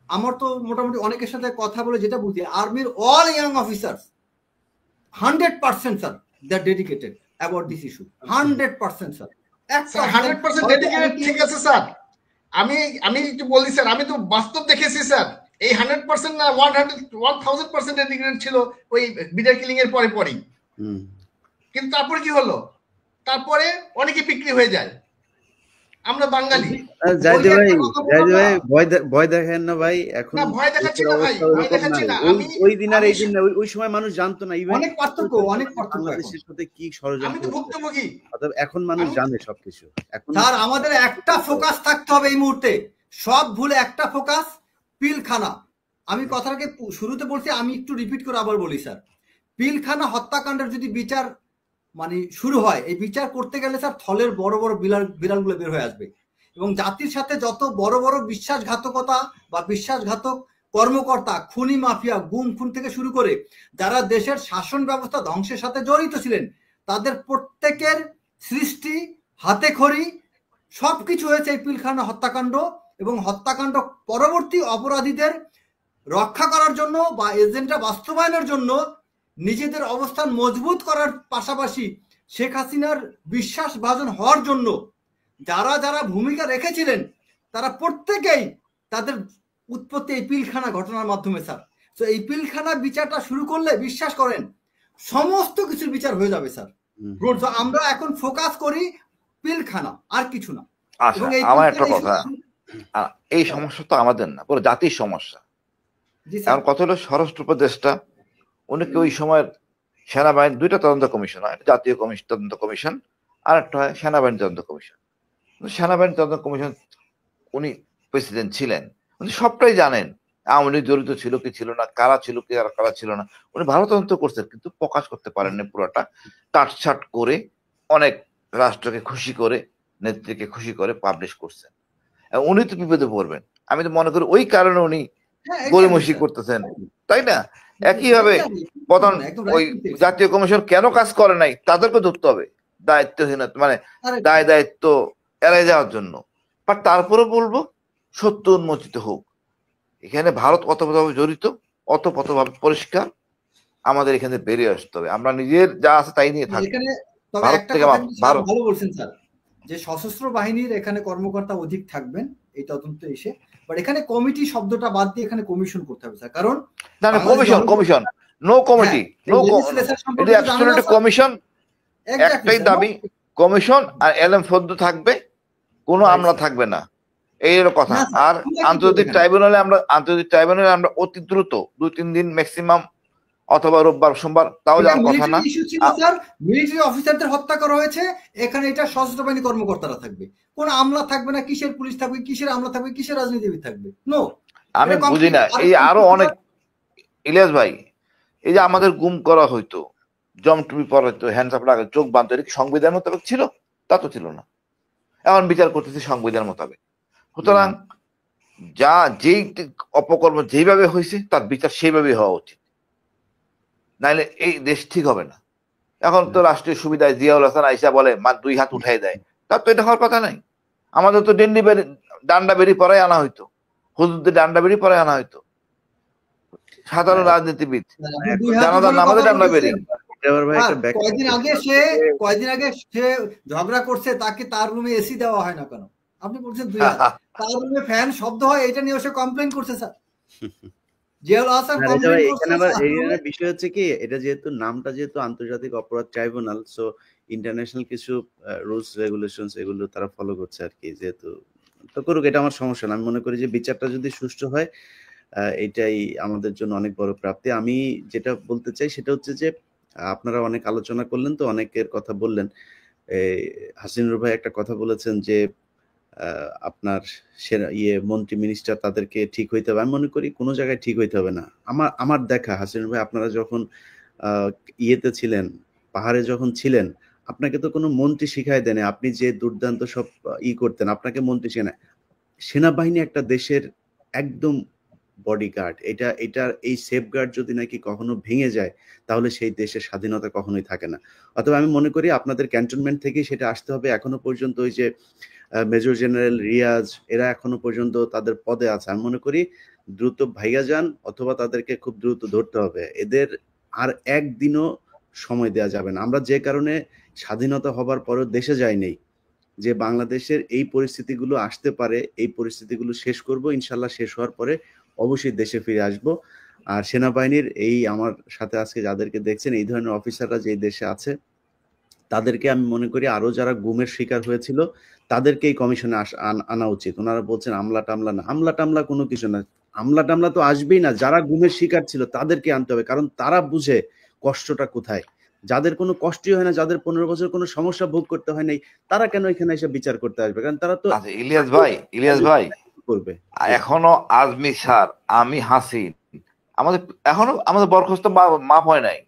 আমার তো মোটামুটি অনেকের সাথে কথা বলে যেটা বুঝি, আর্মির all young officers 100% sir they are dedicated about this issue. 100% sir, 100% dedicated. ঠিক আছে স্যার, আমি একটু বলি স্যার, আমি তো বাস্তব দেখেছি স্যার। এই 100% না 1000% ডেডিকেটেড ছিল ওই বিডার কিলিং এর পরেই। কিন্তু তারপরে কি হলো? তারপরে অনেকে বিক্রি হয়ে যায়। আমরা বাঙালি। জাহিদ ভাই ভয় দেখেন না ভাই, এখন না ভয় দেখাচ্ছি না ভাই, ভয় দেখাচ্ছি না। ওই দিন আর এই দিন না, ওই সময় মানুষ জানতো না ইভেন অনেক পার্থক্য বাংলাদেশের সাথে কি ষড়যন্ত্র। আমি তো ভুক্তভোগী। অতএব এখন মানুষ জানে সবকিছু। এখন স্যার আমাদের একটা ফোকাস থাকতে হবে এই মুহূর্তে, সব ভুলে একটা ফোকাস, পিলখানা। আমি কথাটাকে শুরুতে বলছি, আমি একটু রিপিট করে আবার বলি স্যার, পিলখানা হত্যাকাণ্ডের যদি বিচার মানে শুরু হয়, এই বিচার করতে গেলে স্যার থলের বড় বড় বিড়ালগুলো বের হয়ে আসবে, এবং জাতির সাথে যত বড় বড় বিশ্বাসঘাতকতা বা বিশ্বাসঘাতক কর্মকর্তা, খুনি মাফিয়া, গুম খুন থেকে শুরু করে যারা দেশের শাসন ব্যবস্থা ধ্বংসের সাথে জড়িত ছিলেন, তাদের প্রত্যেকের সৃষ্টি, হাতে খড়ি সবকিছু হয়েছে এই পিলখানা হত্যাকাণ্ড। এবং হত্যাকাণ্ড পরবর্তী অপরাধীদের রক্ষা করার জন্য বা এজেন্ডা বাস্তবায়নের জন্য, নিজেদের অবস্থান মজবুত করার পাশাপাশি শেখ হাসিনার বিশ্বাসভাজন হওয়ার জন্য যারা যারা ভূমিকা রেখেছিলেন, তারা প্রত্যেকেই তাদের উৎপত্তি এই পিলখানা ঘটনার মাধ্যমে স্যার। তো এই পিলখানা বিচারটা শুরু করলে বিশ্বাস করেন সমস্ত কিছুর বিচার হয়ে যাবে স্যার। তো আমরা এখন ফোকাস করি পিলখানা, আর কিছু না। আচ্ছা, আমার একটা কথা, এই সমস্যা তো আমাদের না, পুরো জাতির সমস্যা। এখন কথা হলো স্বরাষ্ট্র উপদেষ্টা উনি কি ওই সময়ের সেনাবাহিনী, দুইটা তদন্ত কমিশন হয়, জাতীয় তদন্ত কমিশন আর একটা হয় সেনাবাহিনী তদন্ত কমিশন। সেনাবাহিনী তদন্ত কমিশন উনি প্রেসিডেন্ট ছিলেন, উনি সবটাই জানেন, আওয়ামী লীগ জড়িত ছিল কি ছিল না, কারা ছিল কি আর কারা ছিল না, উনি ভালো তদন্ত করছেন, কিন্তু প্রকাশ করতে পারেননি পুরোটা, কাটছাট করে অনেক রাষ্ট্রকে খুশি করে, নেত্রীকে খুশি করে পাবলিশ করছেন। উনি তো বিপদে পড়বেন, আমি তো মনে করি ওই কারণে উনি গড়িমসি করতেছেন, তাই না? একইভাবে প্রধান ওই জাতীয় কমিশন কেন কাজ করে নাই তাদেরকে ধরতে হবে, দায়িত্বহীনতা মানে দায়িত্ব এড়াই যাওয়ার জন্য। বাট তারপরে বলবো সত্য উন্মোচিত হোক। এখানে ভারত অতপ্রতভাবে জড়িত, অতপ্রতভাবে পরিষ্কার, আমাদের এখানে বেরিয়ে আসতে হবে, আমরা নিজের যা আছে তাই নিয়ে থাকি। ভারত থেকে ভালো বলছেন স্যার যে সশস্ত্র বাহিনীর এখানে কর্মকর্তা অধিক থাকবেন এই তদন্ত এসে, বাট এখানে কমিটি শব্দটা বাদ দিয়ে এখানে কমিশন করতে হবে স্যার। কারণ না commission no committee, no commission, একটাই দাবি কমিশন, আর এলএম ফদ্দ থাকবে, কোনো আমলা থাকবে না, এই কথা। আর আন্তর্জাতিক ট্রাইব্যুনালে আমরা অতি দ্রুত 2-3 দিন ম্যাক্সিমাম, অথবা রোববার সোমবার, তাও যাওয়ার কথা না। স্যার মিলিটারি অফিসারদের হত্যা করা হয়েছে, এখানে এটা সশস্ত্র বাহিনী কর্মকর্তারা থাকবে, কোন আমলা থাকবে না, কিসের পুলিশ থাকবে, কিসের আমলা থাকবে, কিসের রাজনীতিবিদ থাকবে, নো। আমি বুঝি না, এই আরো অনেক, ইলিয়াস ভাই, এই যে আমাদের গুম করা হইতো, জমটুপি পরাইতো, হ্যান্ডসাপ লাগাতো, চোখ বাঁধতো, এটা কি সংবিধান মোতাবেক ছিল? তা তো ছিল না। এখন বিচার করতেছি সংবিধান মোতাবেক। সুতরাং যা যেই অপকর্ম যেইভাবে হয়েছে তার বিচার সেইভাবে হওয়া উচিত, নাইলে এই দেশ ঠিক হবে না। এখন তো রাষ্ট্রীয় সুবিধায় জিয়াউল হাসান আইসা বলে 2 হাত উঠাই দেয়, তার তো এটা হওয়ার কথা নাই। আমাদের তো ডান্ডা বেরি পরাই আনা হইতো, হুজুরদের ডান্ডা বেরি পরাই আনা হইতো, সাধারণ রাজনীতিবিদ জানাজার নামাজে ডান্ডা বেরি। কয়দিন আগে সে ঝগড়া করছে, তাকে তার রুমে এসি দেওয়া হয় না কেন? আপনি বলছেন 2 হাত, তার রুমে ফ্যান শব্দ হয়, এটা নিয়ে সে কমপ্লেইন করছে স্যার। বিষয় হচ্ছে কি, এটা যেহেতু নামটা যেহেতু আন্তর্জাতিক অপরাধ ট্রাইব্যুনাল, সো ইন্টারন্যাশনাল কিছু রুলস রেগুলেশনস এগুলো তারা ফলো করছে আর কি, যেহেতু তো করুক, এটা আমার সমস্যা না। আমি মনে করি যে বিচারটা যদি সুষ্ঠু হয়, এটাই আমাদের জন্য অনেক বড় প্রাপ্তি। আমি যেটা বলতে চাই সেটা হচ্ছে যে আপনারা অনেক আলোচনা করলেন, তো অনেকের কথা বললেন। হাসিনুর ভাই একটা কথা বলেছেন যে আপনার মন্ত্রী মিনিস্টার তাদেরকে ঠিক হইতে হবে। আমি মনে করি কোনো জায়গায় ঠিক হইতে হবে না। আমার দেখা হাসিনুর ভাই, আপনারা যখন ইয়েতে ছিলেন, পাহাড়ে যখন ছিলেন, আপনাকে তো কোনো মন্ত্রী শিখাই দেন, আপনি যে দুর্দান্ত সব করতেন, আপনাকে মন্ত্রী শেখায়। সেনাবাহিনী একটা দেশের একদম বডিগার্ড। এটার এই সেফগার্ড যদি নাকি কখনো ভেঙে যায়, তাহলে সেই দেশের স্বাধীনতা কখনোই থাকে না। অথবা আমি মনে করি আপনাদের ক্যান্টনমেন্ট থেকেই সেটা আসতে হবে। এখনো পর্যন্ত ওই যে মেজর জেনারেল রিয়াজ, এরা এখনো পর্যন্ত তাদের পদে আছে। আমি মনে করি দ্রুত ভাইয়া যান, অথবা তাদেরকে খুব দ্রুত ধরতে হবে। এদের আর একদিনও সময় দেওয়া যাবে না। আমরা যে কারণে স্বাধীনতা হবার পরেও দেশে যাইনি, যে বাংলাদেশের এই পরিস্থিতিগুলো আসতে পারে, এই পরিস্থিতিগুলো শেষ করব ইনশাল্লাহ। শেষ হওয়ার পরে অবশ্যই দেশে ফিরে আসব। আর সেনাবাহিনীর এই আমার সাথে আজকে যাদেরকে দেখছেন, এই ধরনের অফিসাররা যে দেশে আছে, তাদেরকে আমি মনে করি আরো যারা গুমের শিকার হয়েছিল তাদেরকে এই কমিশনে আনা উচিত। ওনারা বলছেন আমলা টামলা না, আমলা টামলা কোনো কিছু না, আমলা টামলা তো আসবেই না। যারা গুমের শিকার ছিল তাদেরকে আনতে হবে, কারণ তারা বুঝে কষ্টটা কোথায়। যাদের কোনো কষ্টই হয় না, যাদের 15 বছর কোনো সমস্যা ভোগ করতে হয় নাই, তারা কেন এখানে এসে বিচার করতে আসবে? কারণ তারা তো ইলিয়াস ভাই করবে। এখনো আজমি স্যার, আমি হাসিন, আমাদের বরখাস্ত মাপ হয় নাই,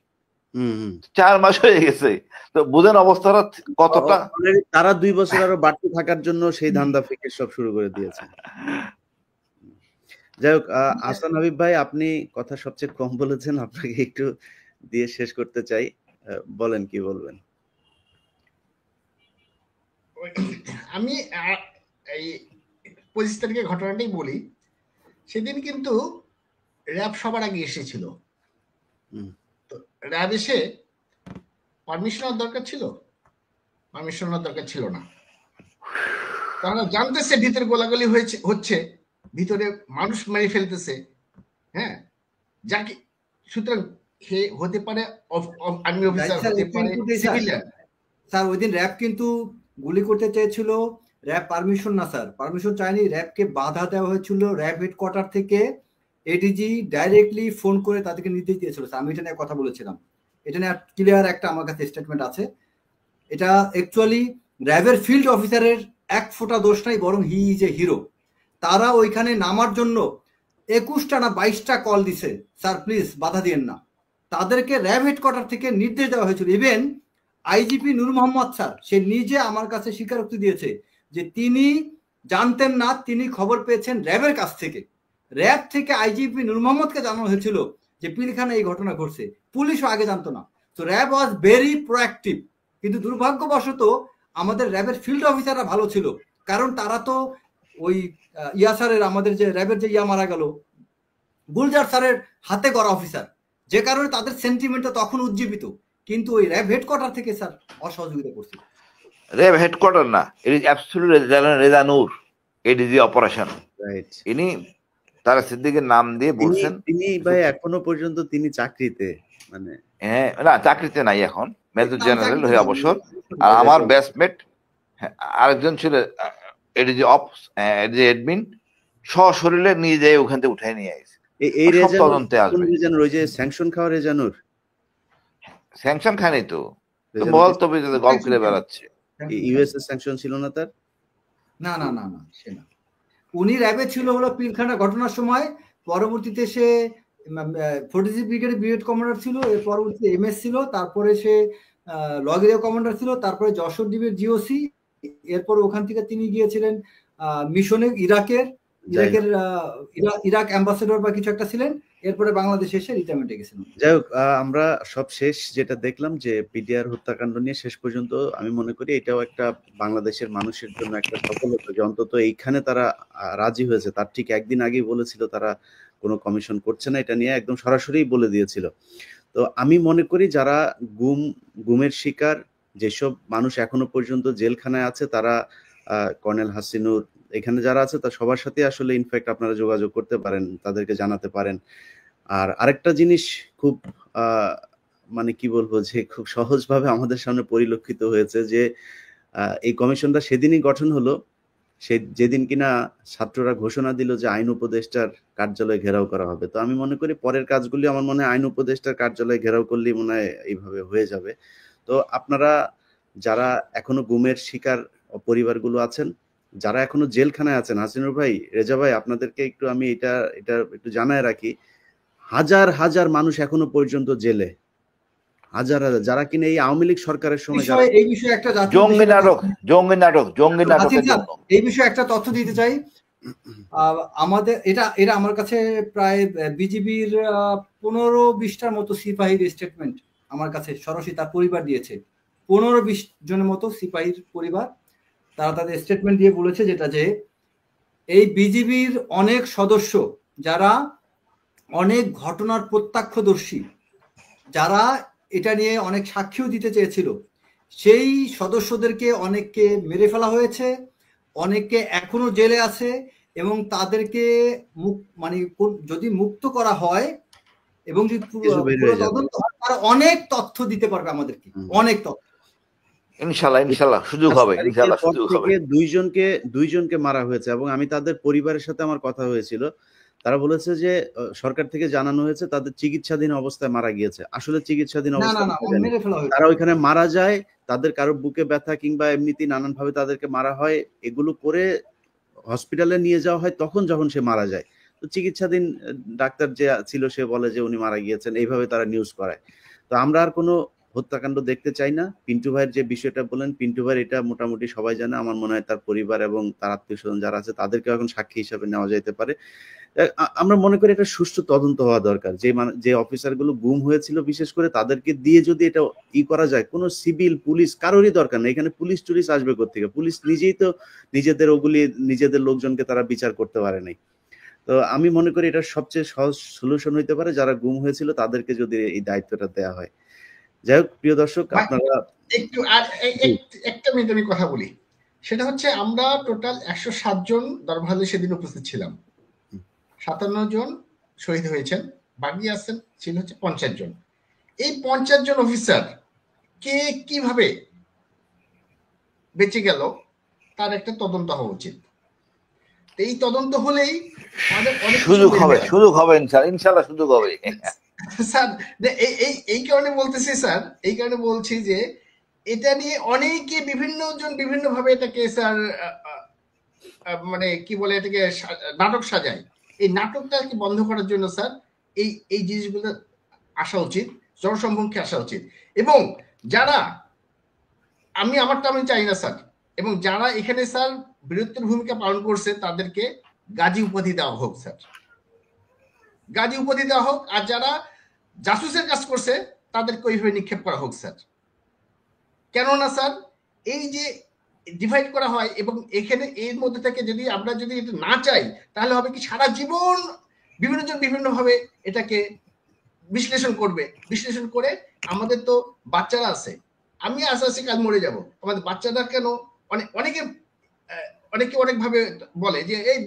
4 মাস হয়ে গেছে। তো বুঝেন অবস্থাটা কতটা। তারা 2 বছর আরো বাড়তে থাকার জন্য সেই ধান্দা ফিকির সব শুরু করে দিয়েছে। যাই হোক, হাসান হাবিব ভাই, আপনি কথা সবচেয়ে কম বলেছেন, আপনাকে একটু দিয়ে শেষ করতে চাই। বলেন, কি বলবেন? আমি এই 25 তারিখের ঘটনাটাই বলি। সেদিন কিন্তু র্যাব সবার আগে এসেছিল। তো র্যাব এসে পারমিশন হওয়ার দরকার ছিল? পারমিশন হওয়ার দরকার ছিল না। তারা জানতেছে ভিতরে গোলাগুলি হচ্ছে, ভিতরে মানুষ মেরে ফেলতেছে, হ্যাঁ, যাকে, সুতরাং হে হতে পারে আর্মি অফিসার, হতে পারে সিভিলিয়ান। স্যার ওই দিন র্যাব কিন্তু গুলি করতে চেয়েছিল, র্যাব পারমিশন না স্যার, পারমিশন চায়নি, র্যাবকে বাধা দেওয়া হয়েছিল, র্যাব হেডকোয়ার্টার থেকে এডিজি ডাইরেক্টলি ফোন করে তাদেরকে নির্দেশ দিয়েছিল স্যার। আমি এটা নিয়ে কথা বলেছিলাম, এটা নিয়ে ক্লিয়ার একটা আমার কাছে স্টেটমেন্ট আছে। এটা অ্যাকচুয়ালি র্যাবের ফিল্ড অফিসারের এক ফোঁটা দোষ নাই, বরং হি ইজ এ হিরো। তারা ওইখানে নামার জন্য 21টা না 22টা কল দিছে, স্যার প্লিজ বাধা দিয়েন না। তাদেরকে র্যাব হেডকোয়ার্টার থেকে নির্দেশ দেওয়া হয়েছিল। ইভেন আইজিপি নূর মোহাম্মদ স্যার সে নিজে আমার কাছে স্বীকারোক্তি দিয়েছে যে তিনি জানতেন না, তিনি খবর পেয়েছেন র্যাবের কাছ থেকে। র্যাব থেকে আইজিপি নূর মোহাম্মদকে জানানো হয়েছিল যে পিলখানায় এই ঘটনা ঘটছে, পুলিশও আগে জানতো না। তো র্যাব ওয়াজ ভেরি প্রোঅ্যাক্টিভ। কিন্তু দুর্ভাগ্যবশত আমাদের র্যাবের ফিল্ড অফিসাররা ভালো ছিল, কারণ তারা তো ওই স্যারের, আমাদের যে র্যাবের যে মারা গেল গুলজার স্যারের হাতে গড়া অফিসার, যে কারণে তাদের সেন্টিমেন্টটা তখন উজ্জীবিত। কিন্তু ওই র্যাব হেডকোয়ার্টার থেকে স্যার অসহযোগিতা করছিল। র্যাব হেডকোয়ার্টার না, it is absolute Reza Noor, ADG operation. Right, ইনি তারা সিদ্দিকের নাম দিয়ে বলছেন। তিনি ভাই এখনো পর্যন্ত তিনি চাকরিতে, মানে হ্যাঁ না চাকরিতে নাই এখন, মেজর জেনারেল হয়ে অবসর। আর আমার ব্যাচমেট আরেকজন ছিল এডিজি অপস, এডিজি অ্যাডমিন, সশরীরে নিয়ে যাই ওখান থেকে উঠাই নিয়ে আসছে। এই তদন্তে আসবে। ওই যে স্যাংশন খাওয়া রেজানুর, স্যাংশন খানি তো বল, তবে গল্প করে বেড়াচ্ছে। ইউএস এর স্যাংশন ছিল না তার? না না না না, সে না। উনি র্যাবে ছিল হলো পিলখানা ঘটনার সময়, পরবর্তীতে সে 46 ব্রিগেডের ব্রিগেড কমান্ডার ছিল, এর পরবর্তীতে এমএস ছিল, তারপরে সে লগেরিয়া কমান্ডার ছিল, তারপরে যশোর দ্বীপের জিওসি, এরপর ওখান থেকে তিনি গিয়েছিলেন মিশনে ইরাক অ্যাম্বাসেডর বা কিছু একটা ছিলেন, এরপরে বাংলাদেশে এসে রিটায়ারমেন্টে গেছিলেন। যাই হোক, আমরা সব শেষ যেটা দেখলাম যে পিডিআর হত্যাকাণ্ড নিয়ে শেষ পর্যন্ত আমি মনে করি এটাও একটা বাংলাদেশের মানুষের জন্য একটা সফলতা যে অন্তত এইখানে তারা রাজি হয়েছে। তার ঠিক একদিন আগেই বলেছিল তারা কোনো কমিশন করছে না, এটা নিয়ে একদম সরাসরি বলে দিয়েছিল। তো আমি মনে করি যারা গুমের শিকার যেসব মানুষ এখনো পর্যন্ত জেলখানায় আছে, তারা কর্নেল হাসিনুর এখানে যারা আছে তার সবার সাথে আসলে ইনফ্যাক্ট আপনারা যোগাযোগ করতে পারেন, তাদেরকে জানাতে পারেন। আর আরেকটা জিনিস খুব মানে কি বলবো, যে খুব সহজভাবে আমাদের সামনে পরিলক্ষিত হয়েছে যে এই কমিশনটা সেদিনই গঠন হলো যেদিন কিনা ছাত্ররা ঘোষণা দিল যে আইন উপদেষ্টার কার্যালয় ঘেরাও করা হবে। তো আমি মনে করি পরের কাজগুলি আমার মনে হয় আইন উপদেষ্টার কার্যালয় ঘেরাও করলেই মনে হয় এইভাবে হয়ে যাবে। তো আপনারা যারা এখনো গুমের শিকার পরিবারগুলো আছেন, যারা এখনো জেলখানায় আছেন, হাসিনুর ভাই, রেজা ভাই, আপনাদেরকে একটু আমি এটা একটু জানায় রাখি, হাজার হাজার মানুষ এখনো পর্যন্ত জেলে, হাজার হাজার, যারা কিনা এই আওয়ামী লীগ সরকারের সময় এই বিষয়ে একটা জঙ্গি নাটকের জন্য এই বিষয়ে একটা তথ্য দিতে চাই। আমাদের এটা আমার কাছে প্রায় বিজিবির 15-20টার মতো সিপাহীর স্টেটমেন্ট আমার কাছে সরাসরি তার পরিবার দিয়েছে। 15-20 জনের মতো সিপাহীর পরিবার তারা তাদের স্টেটমেন্ট দিয়ে বলেছে যেটা যে এই বিজিবির অনেক সদস্য যারা অনেক ঘটনার প্রত্যক্ষদর্শী, যারা এটা নিয়ে অনেক সাক্ষীও দিতে চেয়েছিল, সেই সদস্যদেরকে অনেককে মেরে ফেলা হয়েছে, অনেককে এখনো জেলে আছে, এবং তাদেরকে মানে যদি মুক্ত করা হয় এবং যদি পুরো তদন্ত হয়, তারা অনেক তথ্য দিতে পারবে আমাদেরকে, অনেক তথ্য। ইনশাআল্লাহ সুযোগ হবে, ইনশাআল্লাহ সুযোগ হবে। দুইজনকে মারা হয়েছে এবং আমি তাদের পরিবারের সাথে আমার কথা হয়েছিল, তারা বলেছে যে সরকার থেকে জানানো হয়েছে তাদের চিকিৎসাধীন অবস্থায় মারা গিয়েছে। আসলে চিকিৎসাধীন অবস্থায় তারা ওইখানে মারা যায়, তাদের কারো বুকে ব্যথা কিংবা এমনিতেই নানান ভাবে তাদেরকে মারা হয়, এগুলো করে হসপিটালে নিয়ে যাওয়া হয় তখন যখন সে মারা যায়। তো চিকিৎসাধীন ডাক্তার যে ছিল সে বলে যে উনি মারা গিয়েছেন, এইভাবে তারা নিউজ করায়। তো আমরা আর কোনো হত্যাকাণ্ড দেখতে চাই না। পিন্টু ভাইয়ের যে বিষয়টা বলেন, পিন্টু ভাইয়ের এটা মোটামুটি সবাই জানে। আমার মনে হয় তার পরিবার এবং তার আত্মীয় স্বজন যারা আছে তাদেরকে এখন সাক্ষী হিসাবে নেওয়া যাইতে পারে। আমরা মনে করি এটা সুষ্ঠু তদন্ত হওয়া দরকার। যে অফিসারগুলো গুম হয়েছিল বিশেষ করে তাদেরকে দিয়ে যদি এটা করা যায়, কোনো সিভিল পুলিশ কারোরই দরকার নেই। এখানে পুলিশ টুলিশ আসবে কোত্থেকে? পুলিশ নিজেই তো নিজেদের লোকজনকে তারা বিচার করতে পারে নাই। তো আমি মনে করি এটা সবচেয়ে সহজ সলিউশন হইতে পারে, যারা গুম হয়েছিল তাদেরকে যদি এই দায়িত্বটা দেওয়া হয়। যাই হোক, প্রিয় দর্শক, আপনারা একটু আর একটা মিনিট আমি কথা বলি। সেটা হচ্ছে আমরা টোটাল 107 জন দরবারে সেদিন উপস্থিত ছিলাম, 57 জন শহীদ হয়েছেন, বাকি আছেন ছিল হচ্ছে 50 জন। এই 50 জন অফিসার কে কিভাবে বেঁচে গেল তার একটা তদন্ত হওয়া উচিত। এই তদন্ত হলেই আমাদের অনেক সুযোগ হবে ইনশাআল্লাহ সুযোগ হবে স্যার। এই কারণে বলতেছি স্যার, এই কারণে বলছি যে এটা নিয়ে অনেকে বিভিন্ন জন বিভিন্ন ভাবে এটাকে স্যার মানে কি বলে এটাকে নাটক সাজায়। এই নাটকটাকে বন্ধ করার জন্য স্যার এই জিনিসগুলো আসা উচিত, জনসম্মুখে আসা উচিত। এবং যারা আমারটা আমি চাই না স্যার, এবং যারা এখানে স্যার বীরত্বের ভূমিকা পালন করছে তাদেরকে গাজী উপাধি দেওয়া হোক স্যার, গাজী উপাধি দেওয়া হোক। আর যারা জাসুসের কাজ করছে তাদেরকে ওইভাবে নিক্ষেপ করা হোক স্যার। কেননা স্যার এই যে ডিভাইড করা হয় এবং এখানে এর মধ্যে থেকে যদি আমরা যদি এটা না চাই তাহলে হবে কি সারা জীবন বিভিন্ন জন বিভিন্ন ভাবে এটাকে বিশ্লেষণ করবে, বিশ্লেষণ করে আমাদের তো বাচ্চারা আছে, আমি আস্তে আস্তে কাল মরে যাব, আমাদের বাচ্চারা কেন অনেকে অনেক ভাবে বলে যে এই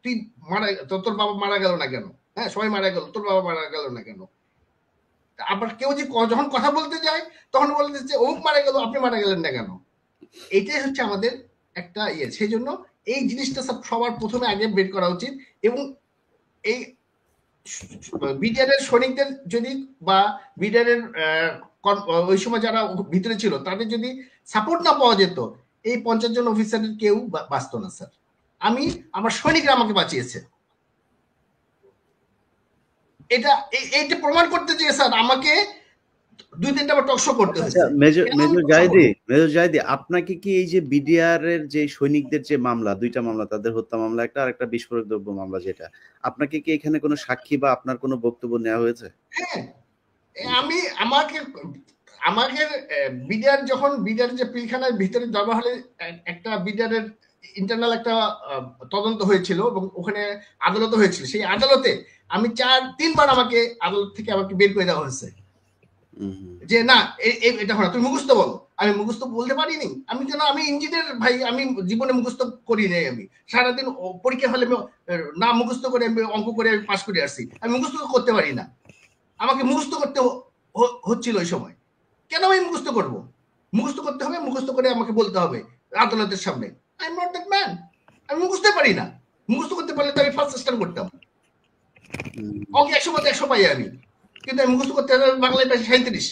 তুই তোর বাবা মারা গেল না কেন, হ্যাঁ সবাই মারা গেল, তোর বাবা মারা গেল না কেন। আবার কেউ যে যখন কথা বলতে যায় তখন বলতে যে ও মারা গেল, আপনি মারা গেলেন না কেন। এটাই হচ্ছে আমাদের একটা ইয়ে। সেই জন্য এই জিনিসটা সবার প্রথমে আগে বের করা উচিত। এবং এই বিডিআরের সৈনিকদের যদি বা বিডিআরের ওই সময় যারা ভিতরে ছিল তাদের যদি সাপোর্ট না পাওয়া যেত এই 50 জন অফিসারের কেউ বাঁচত না স্যার। আমার সৈনিকরা আমাকে বাঁচিয়েছে, এটা প্রমাণ করতে চেয়ে স্যার আমাকে 2-3টা টক শো করতে হয়েছে। মেজর জাহিদি, আপনাকে কি এই যে বিডিআর এর যে সৈনিকদের যে মামলা, 2টা মামলা, তাদের হত্যা মামলা একটা আর একটা বিস্ফোরক দ্রব্য মামলা, যেটা আপনাকে কি এখানে কোনো সাক্ষী বা আপনার কোনো বক্তব্য নেওয়া হয়েছে? হ্যাঁ, আমাকে বিডিআর যখন বিডিআর যে পিলখানার ভিতরে জমা হলে একটা বিডিআরের ইন্টারনাল একটা তদন্ত হয়েছিল এবং ওখানে আদালত হয়েছিল। সেই আদালতে আমি 3বার আমাকে আদালত থেকে আমাকে বের করে দেওয়া হয়েছে যে না এটা হয় না, তুমি মুখস্থ বলো। আমি মুখস্থ বলতে পারিনি। আমি ইঞ্জিনিয়ার ভাই, আমি জীবনে মুখস্থ করি নাই। আমি সারাদিন পরীক্ষা হলে না মুখস্থ করে আমি অঙ্ক করে আমি পাস করে আসছি। আমি মুখস্থ করতে পারি না, আমাকে মুখস্থ করতে হচ্ছিল ওই সময়। কেন আমি মুখস্থ করব? মুখস্থ করতে হবে, মুখস্থ করে আমাকে বলতে হবে আদালতের সামনে I am not that man. আমি মুখস্থ পারি না। মুখস্থ করতে পারলে তো আমি ফার্স্ট স্টার করতাম, অঙ্কে 100 মধ্যে 100 পাই আমি, কিন্তু আমি মুখস্থ করতে বাংলায় পাই 37।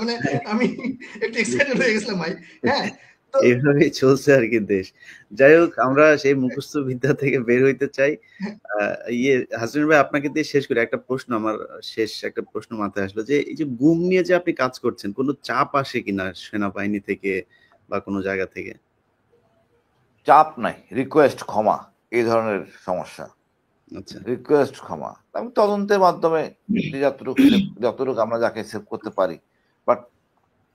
মানে আমি একটু এক্সাইটেড হয়ে গেছিলাম ভাই। হ্যাঁ, এইভাবেই চলছে আর কি দেশ। যাই হোক, আমরা সেই মুখস্থ বিদ্যা থেকে বের হইতে চাই। হাসিন ভাই, আপনাকে দিয়ে শেষ করে একটা প্রশ্ন, আমার শেষ একটা প্রশ্ন মাথায় আসলো যে এই যে গুম নিয়ে যে আপনি কাজ করছেন, কোনো চাপ আসে কিনা সেনাবাহিনী থেকে বা কোনো জায়গা থেকে? চাপ নাই, রিকোয়েস্ট ক্ষমা, এই ধরনের সমস্যা। আচ্ছা, রিকোয়েস্ট ক্ষমা, আমি তদন্তের মাধ্যমে যতটুকু আমরা যাকে সেভ করতে পারি। বাট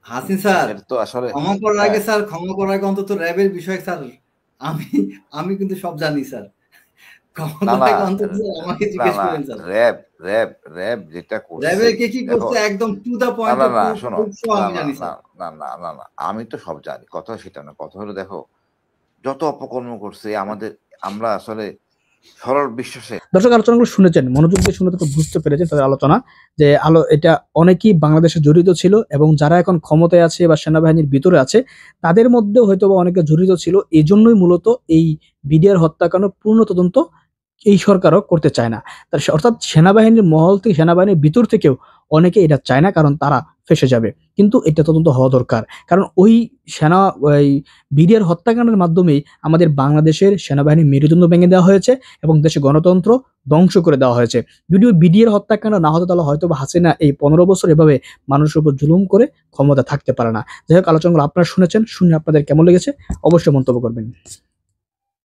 হাসিন স্যার তো আসলে ক্ষমা করার আগে স্যার, ক্ষমা করার আগে অন্তত র্যাবের বিষয় স্যার আমি কিন্তু সব জানি স্যার। র্যাব যেটা করছে, একদম টু দা পয়েন্ট। না, আমি তো সব জানি, কথা সেটা না। কথা হলো দেখো, যত অপকর্ম করছে আমরা আসলে সরল বিশ্বাসে। দর্শক, আলোচনাগুলো শুনেছেন, মনোযোগ দিয়ে শুনে তো বুঝতে পেরেছেন তাদের আলোচনা যে এটা অনেকেই বাংলাদেশে জড়িত ছিল, এবং যারা এখন ক্ষমতায় আছে বা সেনাবাহিনীর ভিতরে আছে তাদের মধ্যে হয়তো বা অনেকে জড়িত ছিল। এই জন্যই মূলত এই বিডিআর হত্যাকাণ্ড পূর্ণ তদন্ত এই সরকারও করতে চায় না। অর্থাৎ সেনাবাহিনীর মহল থেকে, সেনাবাহিনীর ভিতর থেকেও অনেকে এটা চায় না, কারণ তারা ফেঁসে যাবে। কিন্তু এটা তদন্ত হওয়া দরকার, কারণ ওই বিডিআর হত্যাকাণ্ডের মাধ্যমেই আমাদের বাংলাদেশের সেনাবাহিনীর মেরুদণ্ড ভেঙে দেওয়া হয়েছে এবং দেশে গণতন্ত্র ধ্বংস করে দেওয়া হয়েছে। যদিও বিডিআর হত্যাকাণ্ড না হতো তাহলে হয়তো বা হাসিনা এই 15 বছর এভাবে মানুষের উপর জুলুম করে ক্ষমতা থাকতে পারে না। যাই হোক, আলোচনাগুলো আপনারা শুনেছেন, শুনে আপনাদের কেমন লেগেছে অবশ্যই মন্তব্য করবেন।